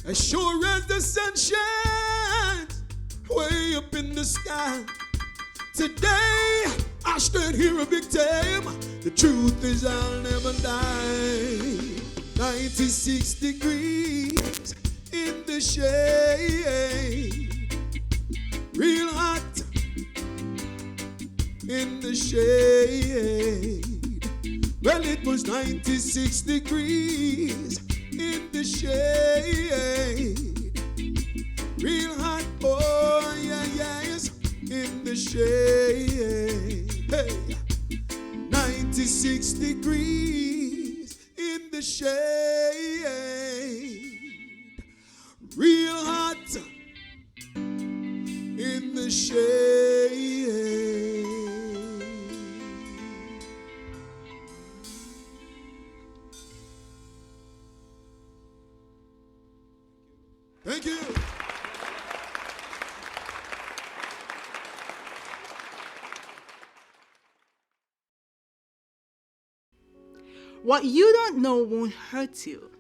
As sure as the sun shines way up in the sky, today I stand here a victim. The truth is I'll never die. 96 degrees in the shade, real hot in the shade. Well, it was 96 degrees in the shade, real hot, oh yeah, yes, in the shade. Hey, 96 degrees in the shade, real hot in the shade. Thank you. What you don't know won't hurt you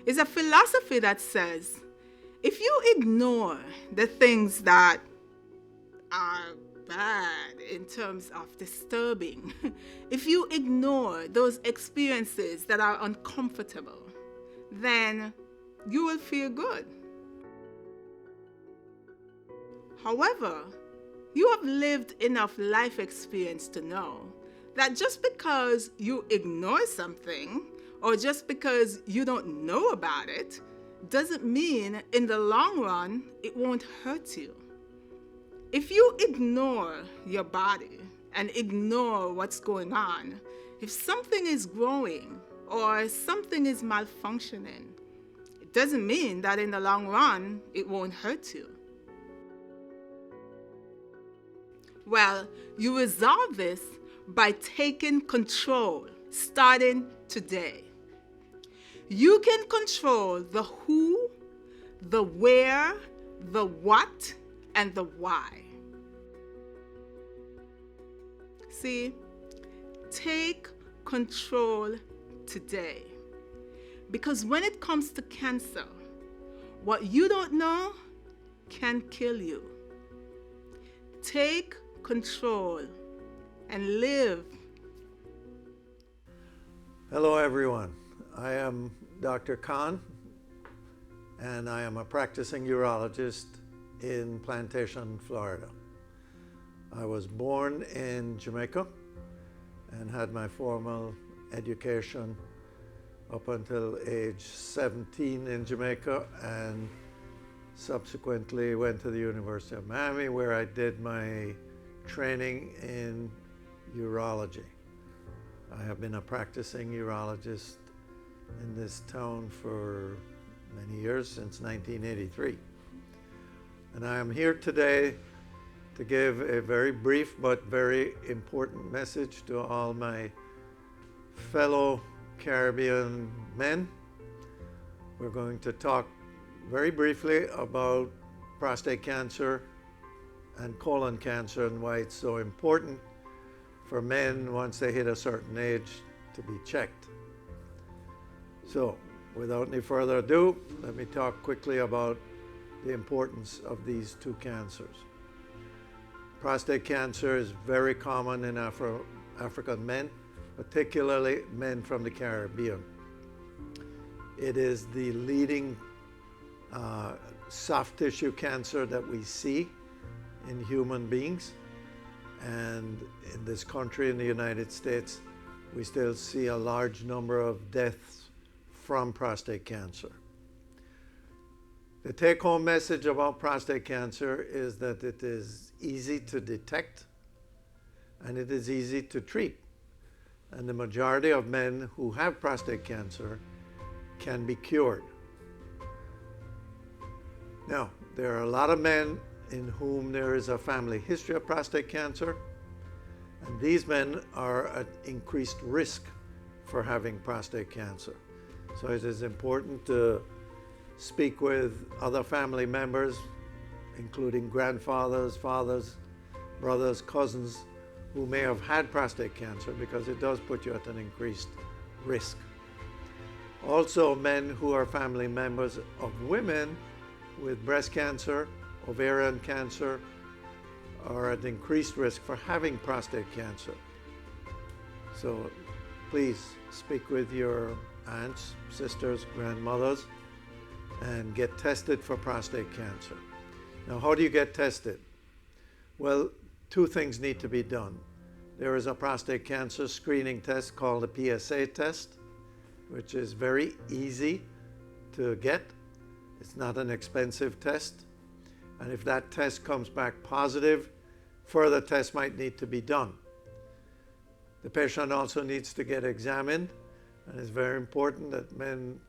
is a philosophy that says if you ignore the things that are bad in terms of disturbing, if you ignore those experiences that are uncomfortable, then you will feel good. However, you have lived enough life experience to know that just because you ignore something or just because you don't know about it doesn't mean in the long run it won't hurt you. If you ignore your body and ignore what's going on, if something is growing or something is malfunctioning, it doesn't mean that in the long run it won't hurt you. Well, you resolve this by taking control starting today. You can control the who, the where, the what, and the why. See, take control today. Because when it comes to cancer, what you don't know can kill you. Take control and live. Hello everyone, I am Dr. Khan and I am a practicing urologist in Plantation, Florida. I was born in Jamaica and had my formal education up until age 17 in Jamaica, and subsequently went to the University of Miami where I did my training in urology. I have been a practicing urologist in this town for many years, since 1983. And I am here today to give a very brief but very important message to all my fellow Caribbean men. We're going to talk very briefly about prostate cancer and colon cancer and why it's so important for men once they hit a certain age to be checked. So, without any further ado, let me talk quickly about the importance of these two cancers. Prostate cancer is very common in African men, particularly men from the Caribbean. It is the leading soft tissue cancer that we see in human beings. And in this country, in the United States, we still see a large number of deaths from prostate cancer. The take-home message about prostate cancer is that it is easy to detect and it is easy to treat. And the majority of men who have prostate cancer can be cured. Now, there are a lot of men in whom there is a family history of prostate cancer, and these men are at increased risk for having prostate cancer. So it is important to speak with other family members including grandfathers, fathers, brothers, cousins who may have had prostate cancer, because it does put you at an increased risk. Also, men who are family members of women with breast cancer, ovarian cancer, are at increased risk for having prostate cancer. So please speak with your aunts, sisters, grandmothers, and get tested for prostate cancer. Now, how do you get tested? Well, two things need to be done. There is a prostate cancer screening test called a PSA test, which is very easy to get. It's not an expensive test. And if that test comes back positive, further tests might need to be done. The patient also needs to get examined, and it's very important that men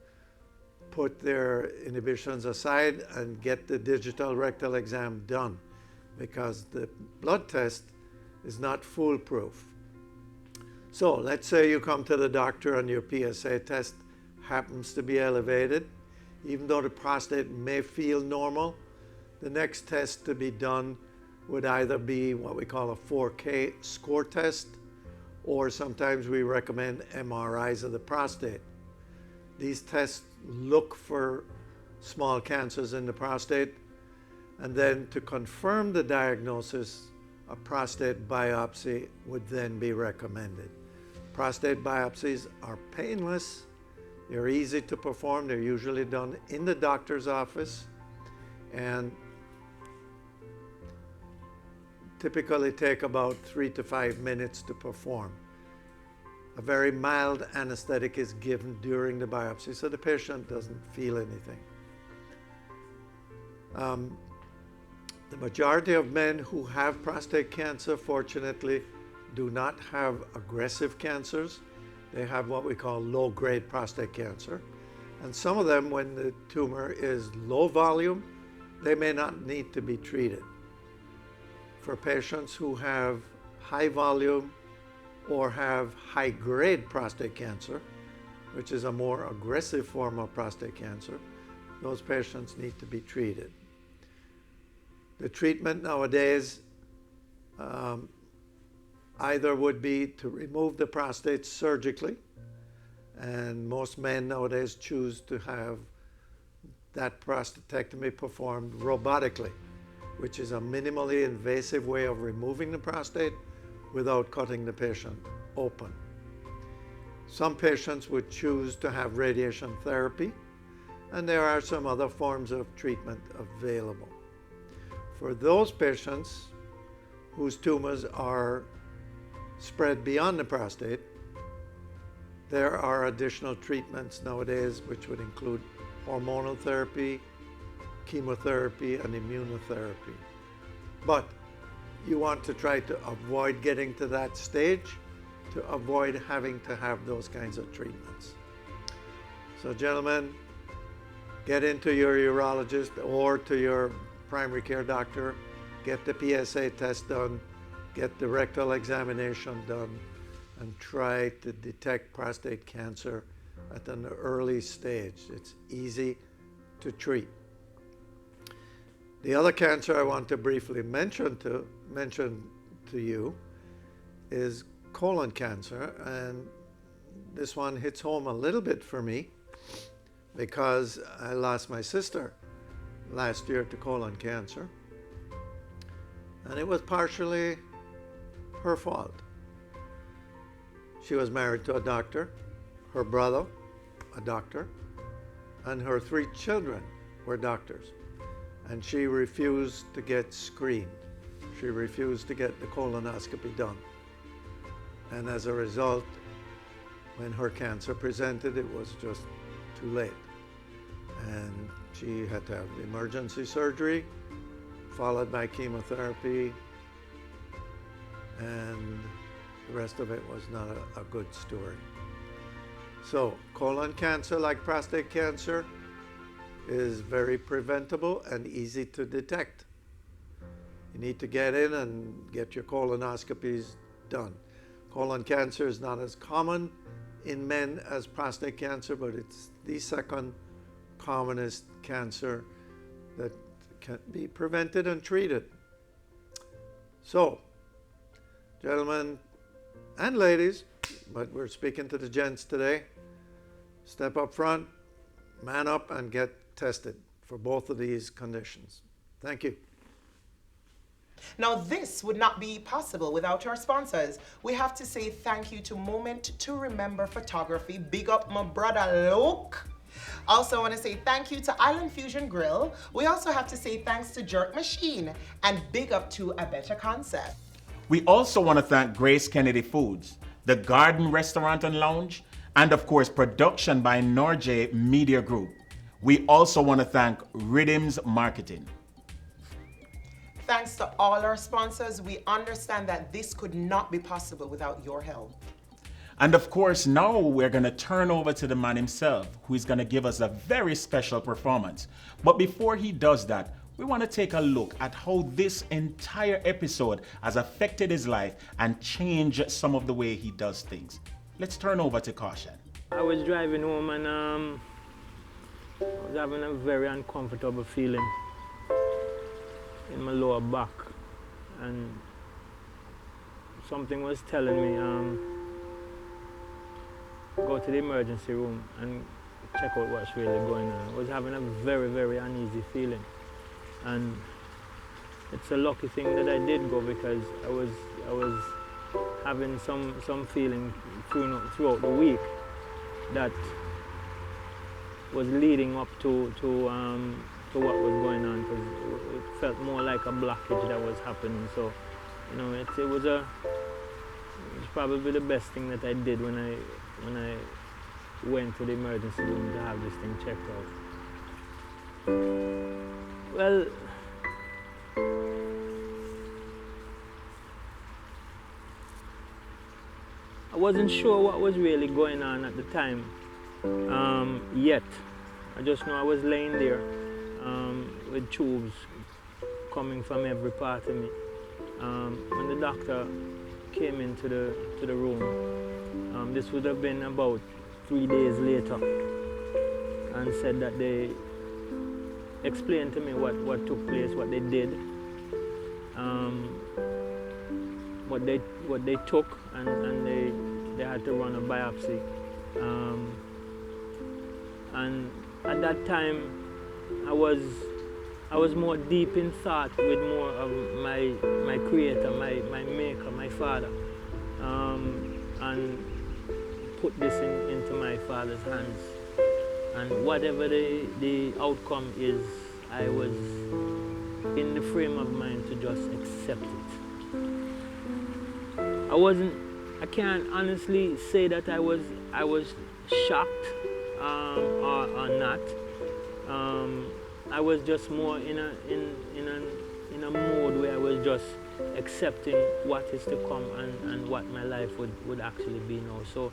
put their inhibitions aside and get the digital rectal exam done, because the blood test is not foolproof. So let's say you come to the doctor and your PSA test happens to be elevated. Even though the prostate may feel normal, the next test to be done would either be what we call a 4K score test, or sometimes we recommend MRIs of the prostate. These tests look for small cancers in the prostate, and then to confirm the diagnosis, a prostate biopsy would then be recommended. Prostate biopsies are painless, they're easy to perform, they're usually done in the doctor's office, and typically take about 3 to 5 minutes to perform. A very mild anesthetic is given during the biopsy, so the patient doesn't feel anything. The majority of men who have prostate cancer, fortunately, do not have aggressive cancers. They have what we call low-grade prostate cancer. And some of them, when the tumor is low volume, they may not need to be treated. For patients who have high volume or have high-grade prostate cancer, which is a more aggressive form of prostate cancer, those patients need to be treated. The treatment nowadays either would be to remove the prostate surgically, and most men nowadays choose to have that prostatectomy performed robotically, which is a minimally invasive way of removing the prostate without cutting the patient open. Some patients would choose to have radiation therapy, and there are some other forms of treatment available. For those patients whose tumors are spread beyond the prostate, there are additional treatments nowadays which would include hormonal therapy, chemotherapy, and immunotherapy. But you want to try to avoid getting to that stage, to avoid having to have those kinds of treatments. So gentlemen, get into your urologist or to your primary care doctor, get the PSA test done, get the rectal examination done, and try to detect prostate cancer at an early stage. It's easy to treat. The other cancer I want to briefly mention to you is colon cancer, and this one hits home a little bit for me because I lost my sister last year to colon cancer, and it was partially her fault. She was married to a doctor, her brother, a doctor, and her 3 children were doctors. And she refused to get screened. She refused to get the colonoscopy done. And as a result, when her cancer presented, it was just too late. And she had to have emergency surgery, followed by chemotherapy, and the rest of it was not a good story. So colon cancer, like prostate cancer, is very preventable and easy to detect. You need to get in and get your colonoscopies done. Colon cancer is not as common in men as prostate cancer, but it's the second commonest cancer that can be prevented and treated. So, gentlemen and ladies, but we're speaking to the gents today, step up front, man up, and get tested for both of these conditions. Thank you. Now, this would not be possible without our sponsors. We have to say thank you to Moment to Remember Photography. Big up my brother Luke. Also, I want to say thank you to Island Fusion Grill. We also have to say thanks to Jerk Machine and big up to A Better Concept. We also want to thank Grace Kennedy Foods, the Garden Restaurant and Lounge, and of course, production by Norjay Media Group. We also want to thank Rhythms Marketing. Thanks to all our sponsors, we understand that this could not be possible without your help. And of course, now we're going to turn over to the man himself, who is going to give us a very special performance. But before he does that, we want to take a look at how this entire episode has affected his life and changed some of the way he does things. Let's turn over to Caution. I was driving home and I was having a very uncomfortable feeling in my lower back, and something was telling me go to the emergency room and check out what's really going on. I was having a very, very uneasy feeling, and it's a lucky thing that I did go, because I was having some feeling throughout the week that was leading up to what was going on, because it felt more like a blockage that was happening. So, you know, it was probably the best thing that I did when I went to the emergency room to have this thing checked out. Well, I wasn't sure what was really going on at the time yet. I just know I was laying there with tubes coming from every part of me. When the doctor came into the room, this would have been about 3 days later, and said that they explained to me what took place, what they did, what they took, and they had to run a biopsy. And at that time, I was more deep in thought with more of my creator, my maker, my father, and put this into my father's hands. And whatever the outcome is, I was in the frame of mind to just accept it. I can't honestly say that I was shocked or not. I was just more in a mode where I was just accepting what is to come and what my life would actually be now. So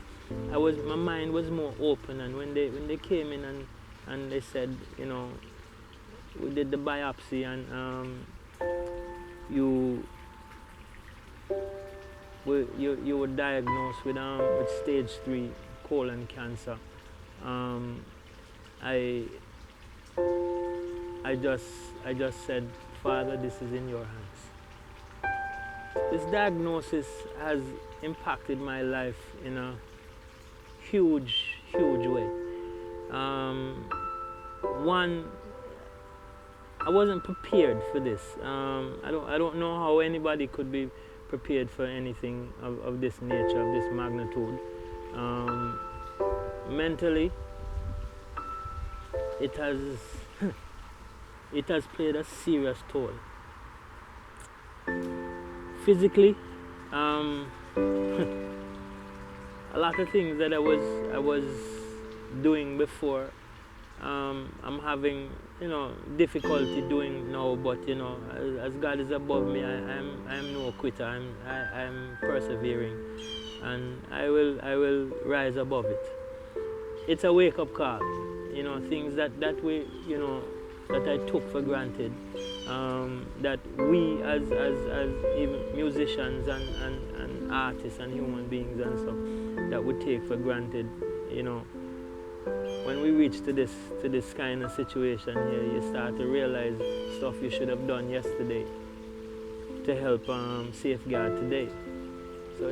my mind was more open, and when they came in and they said, you know, we did the biopsy and you were diagnosed with stage 3 colon cancer. I just said, Father, this is in your hands. This diagnosis has impacted my life in a huge way. One, I wasn't prepared for this. I don't know how anybody could be prepared for anything of this nature, of this magnitude. Mentally, it has played a serious toll. Physically, a lot of things that I was doing before, I'm having, you know, difficulty doing now. But you know, as God is above me, I'm no quitter. I'm persevering, and I will rise above it. It's a wake-up call. You know, things that we, you know, that I took for granted, that we as even musicians and artists and human beings and stuff, that we take for granted, you know, when we reach to this kind of situation here, you start to realize stuff you should have done yesterday to help safeguard today. So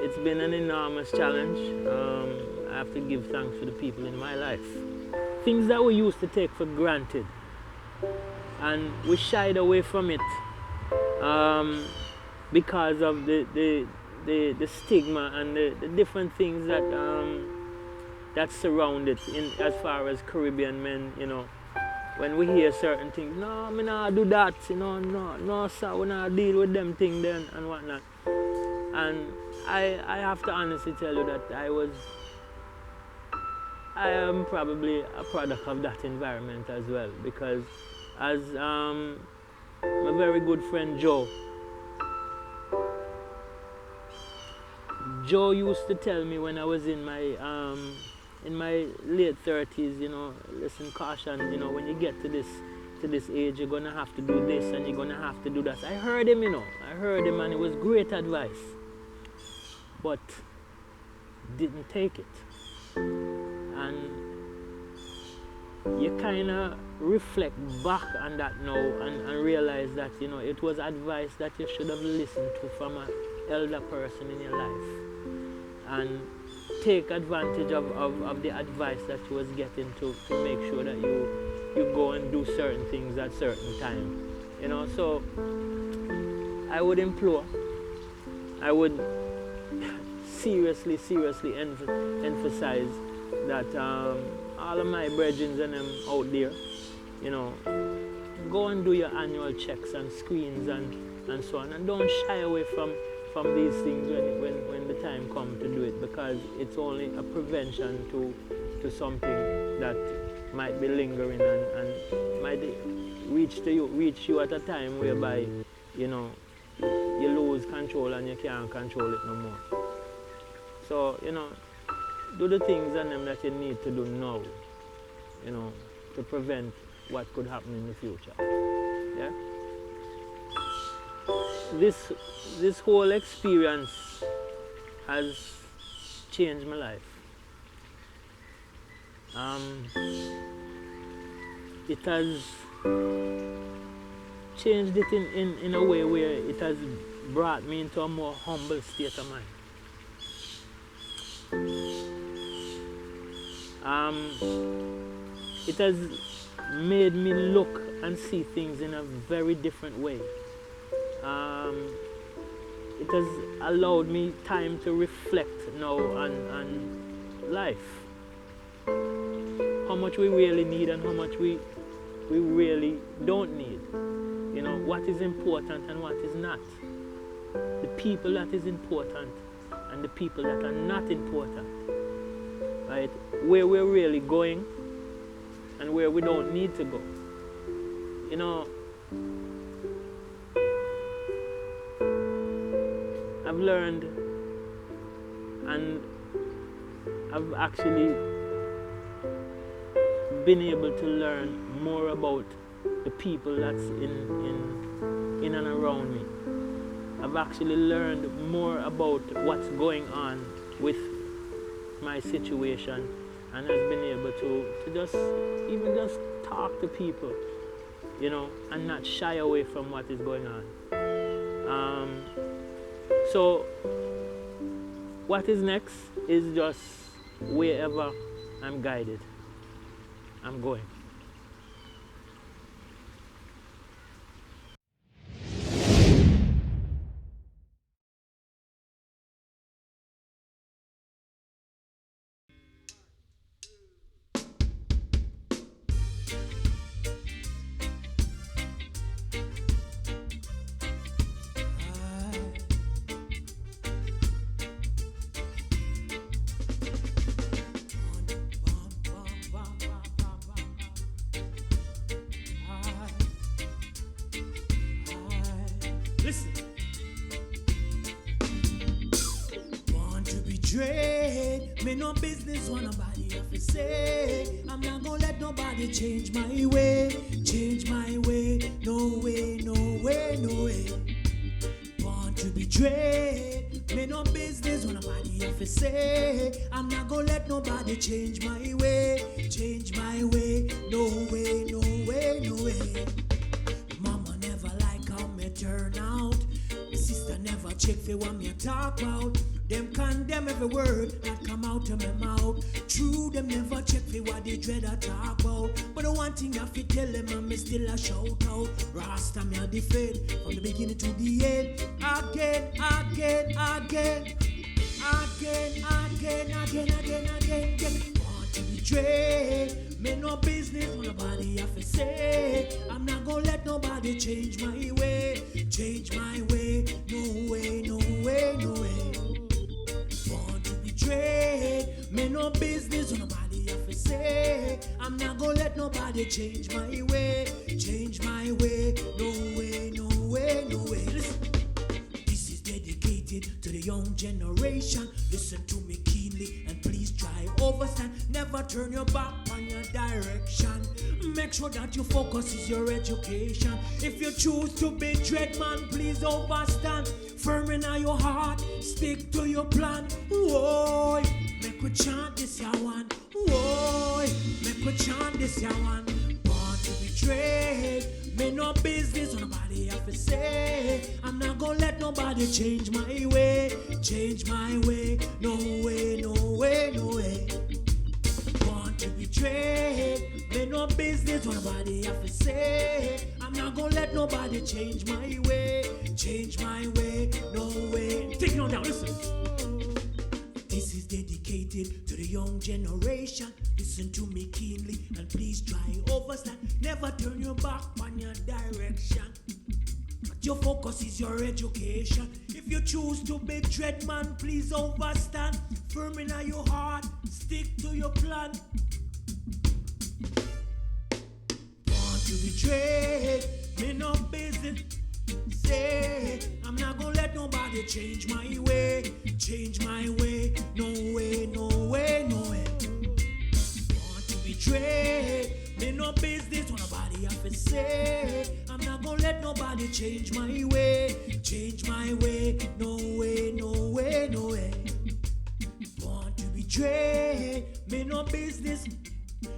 it's been an enormous challenge. I have to give thanks for the people in my life. Things that we used to take for granted, and we shied away from it because of the stigma and the different things that surround it. As far as Caribbean men, you know, when we hear certain things, no, me not do that, you know, no, sir, we not deal with them things then and whatnot. And I have to honestly tell you that I am probably a product of that environment as well, because as my very good friend Joe used to tell me when I was in my late 30s, you know, listen, Caution, you know, when you get to this age, you're gonna have to do this and you're gonna have to do that. I heard him, you know, and it was great advice, but didn't take it. And you kind of reflect back on that now and realize that, you know, it was advice that you should have listened to from an elder person in your life, and take advantage of the advice that you was getting to make sure that you go and do certain things at certain time, you know. So I would implore, I would seriously emphasize that all of my brethren and them out there, you know, go and do your annual checks and screens and so on, and don't shy away from these things when the time comes to do it, because it's only a prevention to something that might be lingering and might reach you at a time whereby, you know, you lose control and you can't control it no more. So, you know, do the things and them that you need to do now, you know, to prevent what could happen in the future. Yeah? This whole experience has changed my life. It has changed it in a way where it has brought me into a more humble state of mind. It has made me look and see things in a very different way. It has allowed me time to reflect now on life. How much we really need and how much we really don't need. You know, what is important and what is not. The people that is important and the people that are not important. Right? Where we're really going and where we don't need to go. You know, I've learned and I've actually been able to learn more about the people that's in and around me. I've actually learned more about what's going on with my situation, and has been able to just talk to people, you know, and not shy away from what is going on. So what is next is just wherever I'm guided, I'm going. Listen. Want to be dread, me no business want nobody have to say. I'm not gonna let nobody change my way, no way, no way, no way. Want to be dread, me no business want nobody have have to say. I'm not gonna let nobody change my way. Change my way. No way, no way, no way. Mama never like how me turn out. My sister never check for what me talk about. Them condemn every word that come out of my mouth. True, them never check for what they dread I talk about. But the one thing I fi tell them, I'm still a shout out. Rasta me a defend from the beginning to the end. Again, again, again. Again, again, again, again, again. Want to betray. Me no business what nobody have to say. I'm not gonna let nobody change my way. Change my way. No way, no way, no way. Want to betray. Me no business what nobody have to say. I'm not gonna let nobody change my way. Change my way. No way, no way, no way. Listen. This is dedicated to the young generation. Listen to me keenly and please try overstand. Never turn your back on your direction. Make sure that your focus is your education. If you choose to be dread man, please overstand. Firm in your heart, stick to your plan. Whoa, make we chant this ya one. Whoa, make we chant this ya one. Want to betray. Me no business what nobody have to say. I'm not gonna let nobody change my way. Change my way. No way, no way, no way. Want to betray. Me no business what nobody have to say. I'm not gonna let nobody change my way. Change my way. No way. Take it on down, listen. This is dedicated to the young generation. Listen to me keenly and please try overstand. Never turn your back on your direction. But your focus is your education. If you choose to be dread man, please overstand. Firm in your heart, stick to your plan. Want to betray, me no business. Say, I'm not gonna let nobody change my way. Change my way. No way, no way, no way. Want to betray. Me no business what nobody have to say. I'm not gonna let nobody change my way. Change my way. No way, no way, no way. Want to betray. Me no business.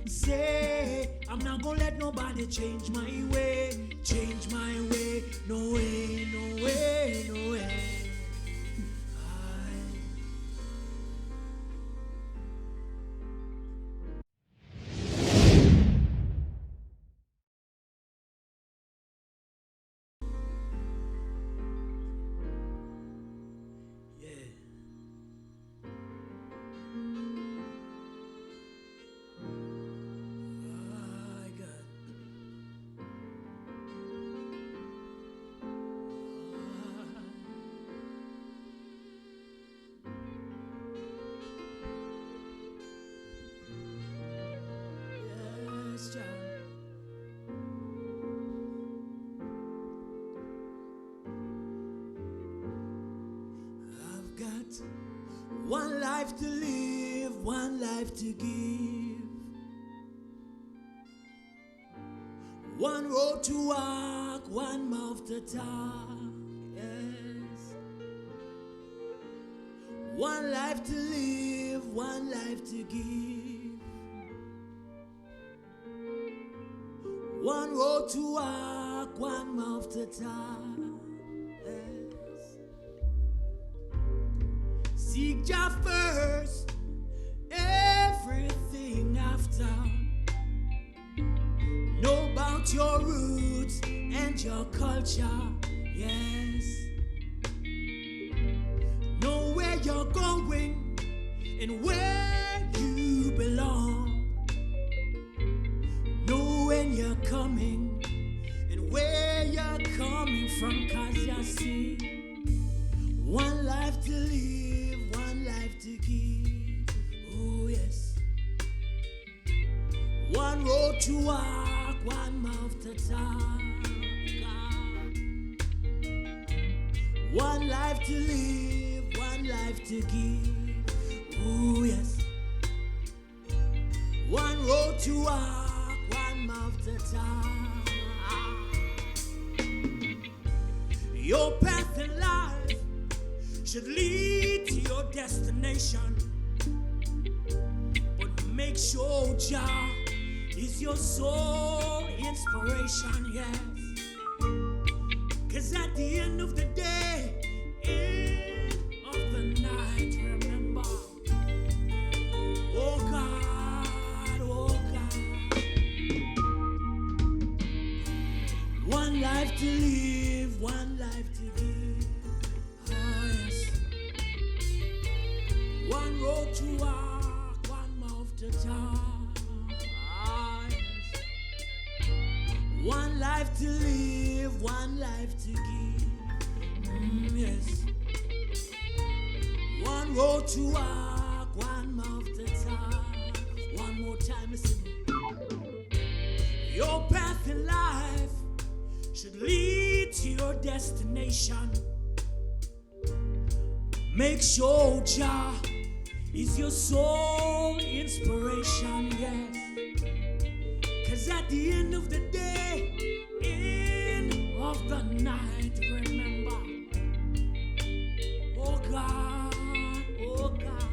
Say, I'm not gonna let nobody change my way. Change my way. No way, no way, no way. One life to live, one life to give, one road to walk, one mouth to talk, yes. One life to live, one life to give, one road to walk, one mouth to talk. Seek Jah first, everything after. Know about your roots and your culture, yes. Know where you're going and where you belong. Know when you're coming and where you're coming from, 'cause you see, one life to live, one life to give, oh yes. One road to walk, one mouth to talk. One life to live, one life to give, oh yes. One road to walk, one mouth to talk. Your path in life should lead to your destination. But make sure Jah is your sole inspiration, yes. 'Cause at the end of the day, end of the night, remember, oh God, one life to live, one life to give, oh yes. One road to walk, one mouth to talk, ah yes. One life to live, one life to give, yes. One road to walk, one mouth to talk. One more time, listen. Your path in life should lead to your destination. Make sure Jah is your sole inspiration, yes. 'Cause at the end of the day, end of the night, remember, oh God, oh God.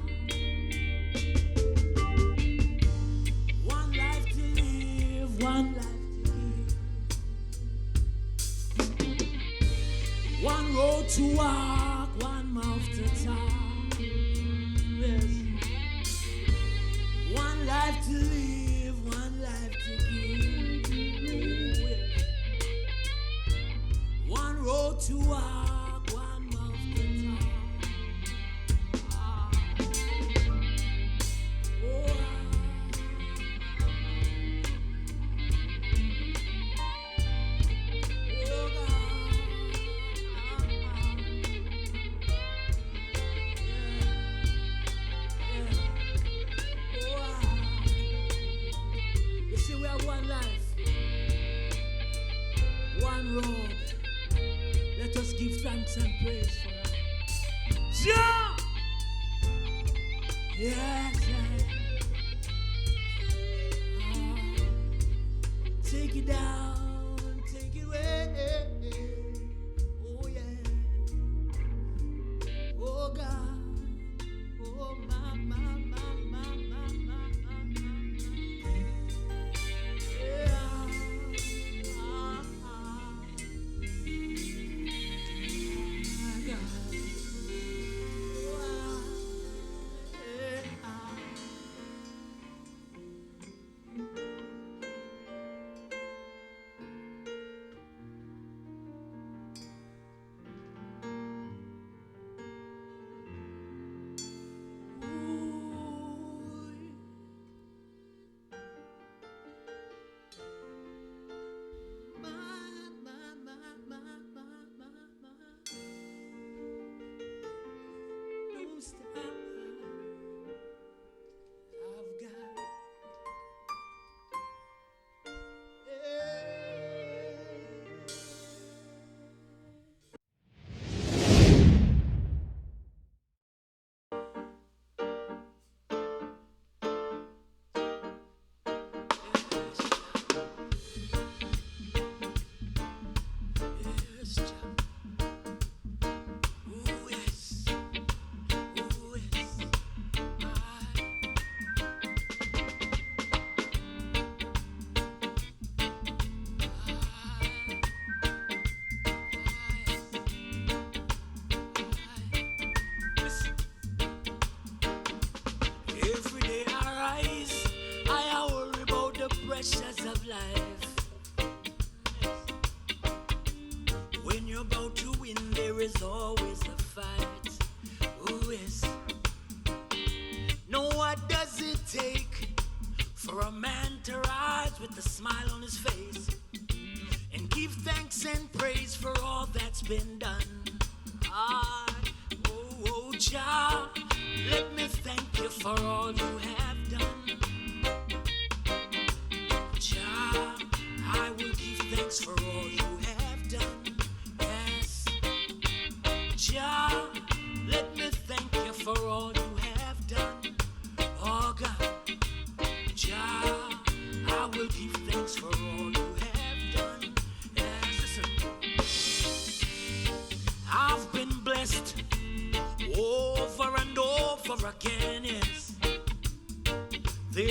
One life to live, one life to give. One road to walk, one mouth to talk. Yes. One life to live, one life to give. One road to walk, one mouth to talk. You see, we have one life, one road. Let us give thanks and praise for that. Jah! Yes, take it down, take it away. Oh yeah. Oh God. Oh my. Don't stop. I've got every day I rise, I worry about the pressures of life. When you're about to win, there is always a fight. Oh yes. Know what does it take for a man to rise with a smile on his face and give thanks and praise for all that's been done? Oh Jah, let me thank you for all you have done. Jah, I will give thanks for all you have done. Yes. Jah, let me thank you for all you have done. Oh God. Jah, I will give thanks for all you have done. Yes, listen. I've been blessed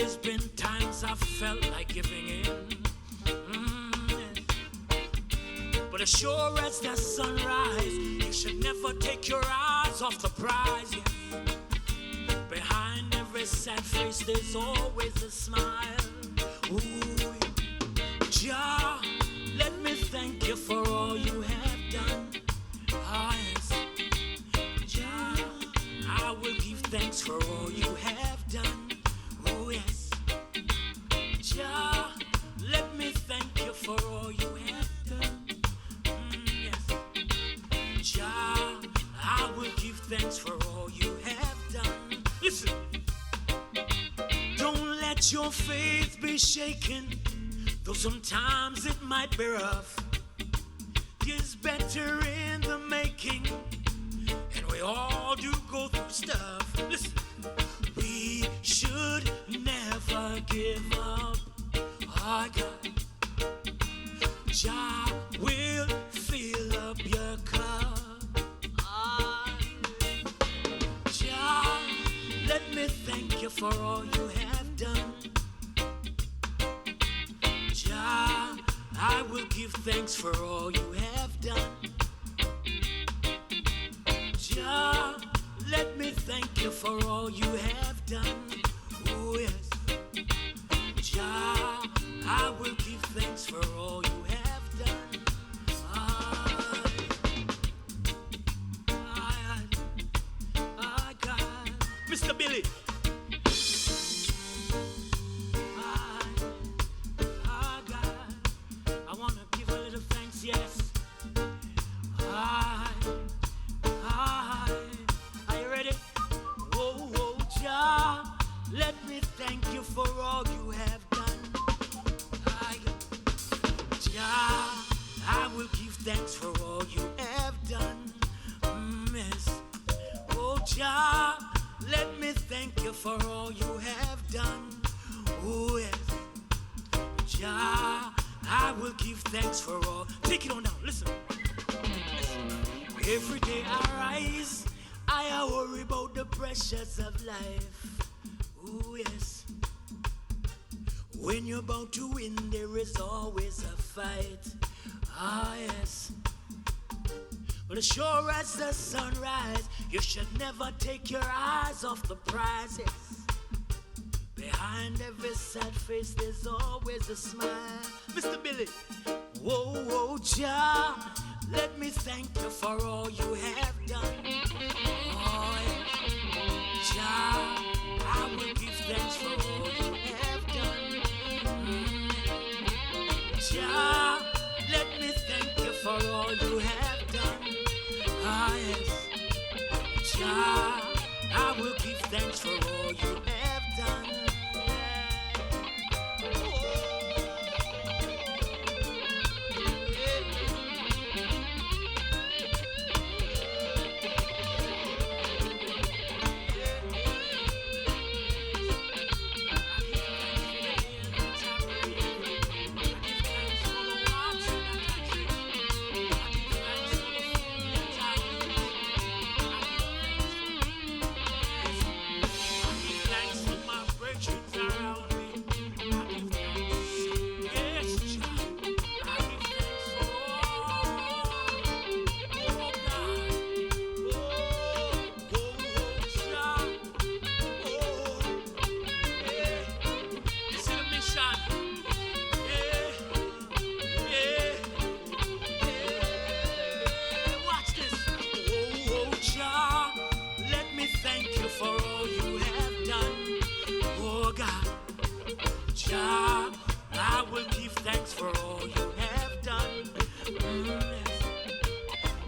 There's been times I felt like giving in. But as sure as the sunrise, you should never take your eyes off the prize. Yes. Behind every sad face, there's always a smile. Ooh, Jah, let me thank you for all you have done. Ah, yes. Jah, I will give thanks for all you have done. Oh, yes. Jah, let me thank you for all you have done. Yes. Jah, I will give thanks for all you have done. Listen. Don't let your faith be shaken, though sometimes it might be rough. It's better in the making, and we all do go through stuff. Listen, we should never give up. Our God, Jah will fill up your cup. Jah, let me thank you for all you have done. Jah, I will give thanks for all you have done. Jah, let me thank you for all you have done. Oh yes. Jah, I will give thanks for all you have done. I God, Mr. Billy. Yes. Are you ready? Oh, oh, Jah, let me thank you for all you have done. Jah, I will give thanks for all you have done. Yes. Oh, Jah, let me thank you for all you have done. Oh, yes. Jah, I will give thanks for all. Take it on down, listen. Every day I rise, I worry about the pressures of life. Oh yes. When you're about to win, there is always a fight. Ah yes. But as sure as the sunrise, you should never take your eyes off the prize. Yes. Behind every sad face, there's always a smile. Mr. Billy, whoa, whoa, Jah, let me thank you for all you have done. Oh, Jah, I will give thanks for all you have done. Jah, let me thank you for all you have done. Ah, yes. Jah, I will give thanks for all you have done.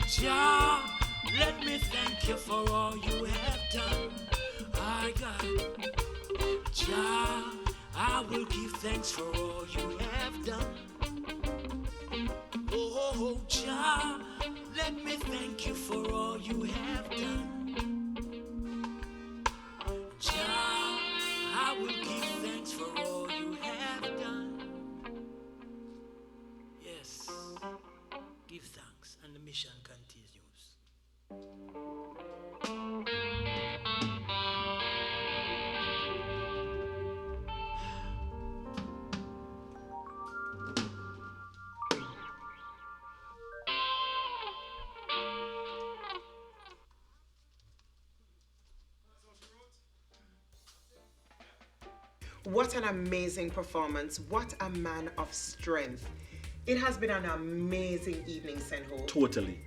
Jah, let me thank you for all you have done. I got Jah, I will give thanks for all you have done. Oh, Jah, let me thank you for all you have done. Jah, I will give thanks for all you have done. Yes, give thanks, and the mission continues. What an amazing performance. What a man of strength. It has been an amazing evening, Senho. Totally.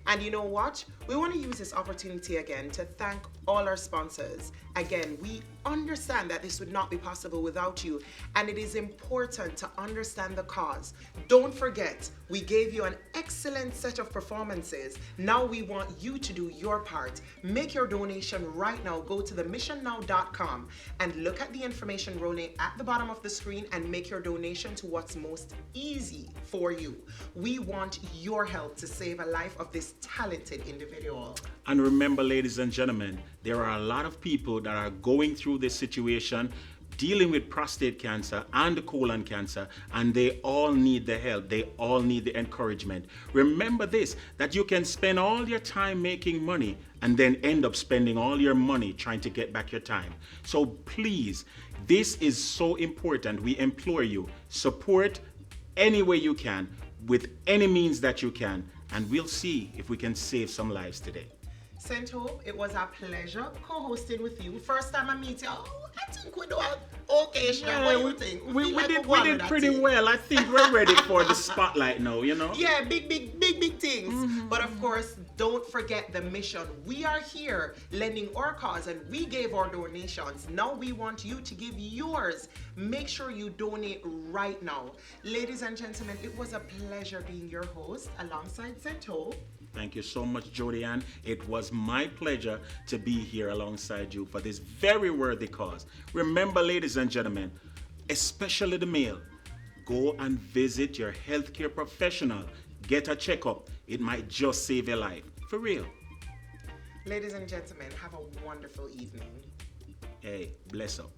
And you know what? We want to use this opportunity again to thank all our sponsors. Again, we understand that this would not be possible without you, and it is important to understand the cause. Don't forget, we gave you an excellent set of performances. Now we want you to do your part. Make your donation right now. Go to themissionnow.com and look at the information rolling at the bottom of the screen and make your donation to what's most easy for you. We want your help to save a life of this talented individual. And remember, ladies and gentlemen, there are a lot of people that are going through this situation, dealing with prostate cancer and colon cancer, and they all need the help. They all need the encouragement. Remember this, that you can spend all your time making money and then end up spending all your money trying to get back your time. So please, this is so important. We implore you, support any way you can, with any means that you can, and we'll see if we can save some lives today. Sento, it was a pleasure co-hosting with you. First time I meet you, I think we do okay. Yeah, what do you think? We did pretty well. I think we're ready for the spotlight now, you know? Yeah, big things. Mm-hmm. But of course, don't forget the mission. We are here lending our cause, and we gave our donations. Now we want you to give yours. Make sure you donate right now. Ladies and gentlemen, it was a pleasure being your host alongside Sento. Thank you so much, Jody Ann. It was my pleasure to be here alongside you for this very worthy cause. Remember, ladies and gentlemen, especially the male, go and visit your healthcare professional. Get a checkup. It might just save your life. For real. Ladies and gentlemen, have a wonderful evening. Hey, bless up.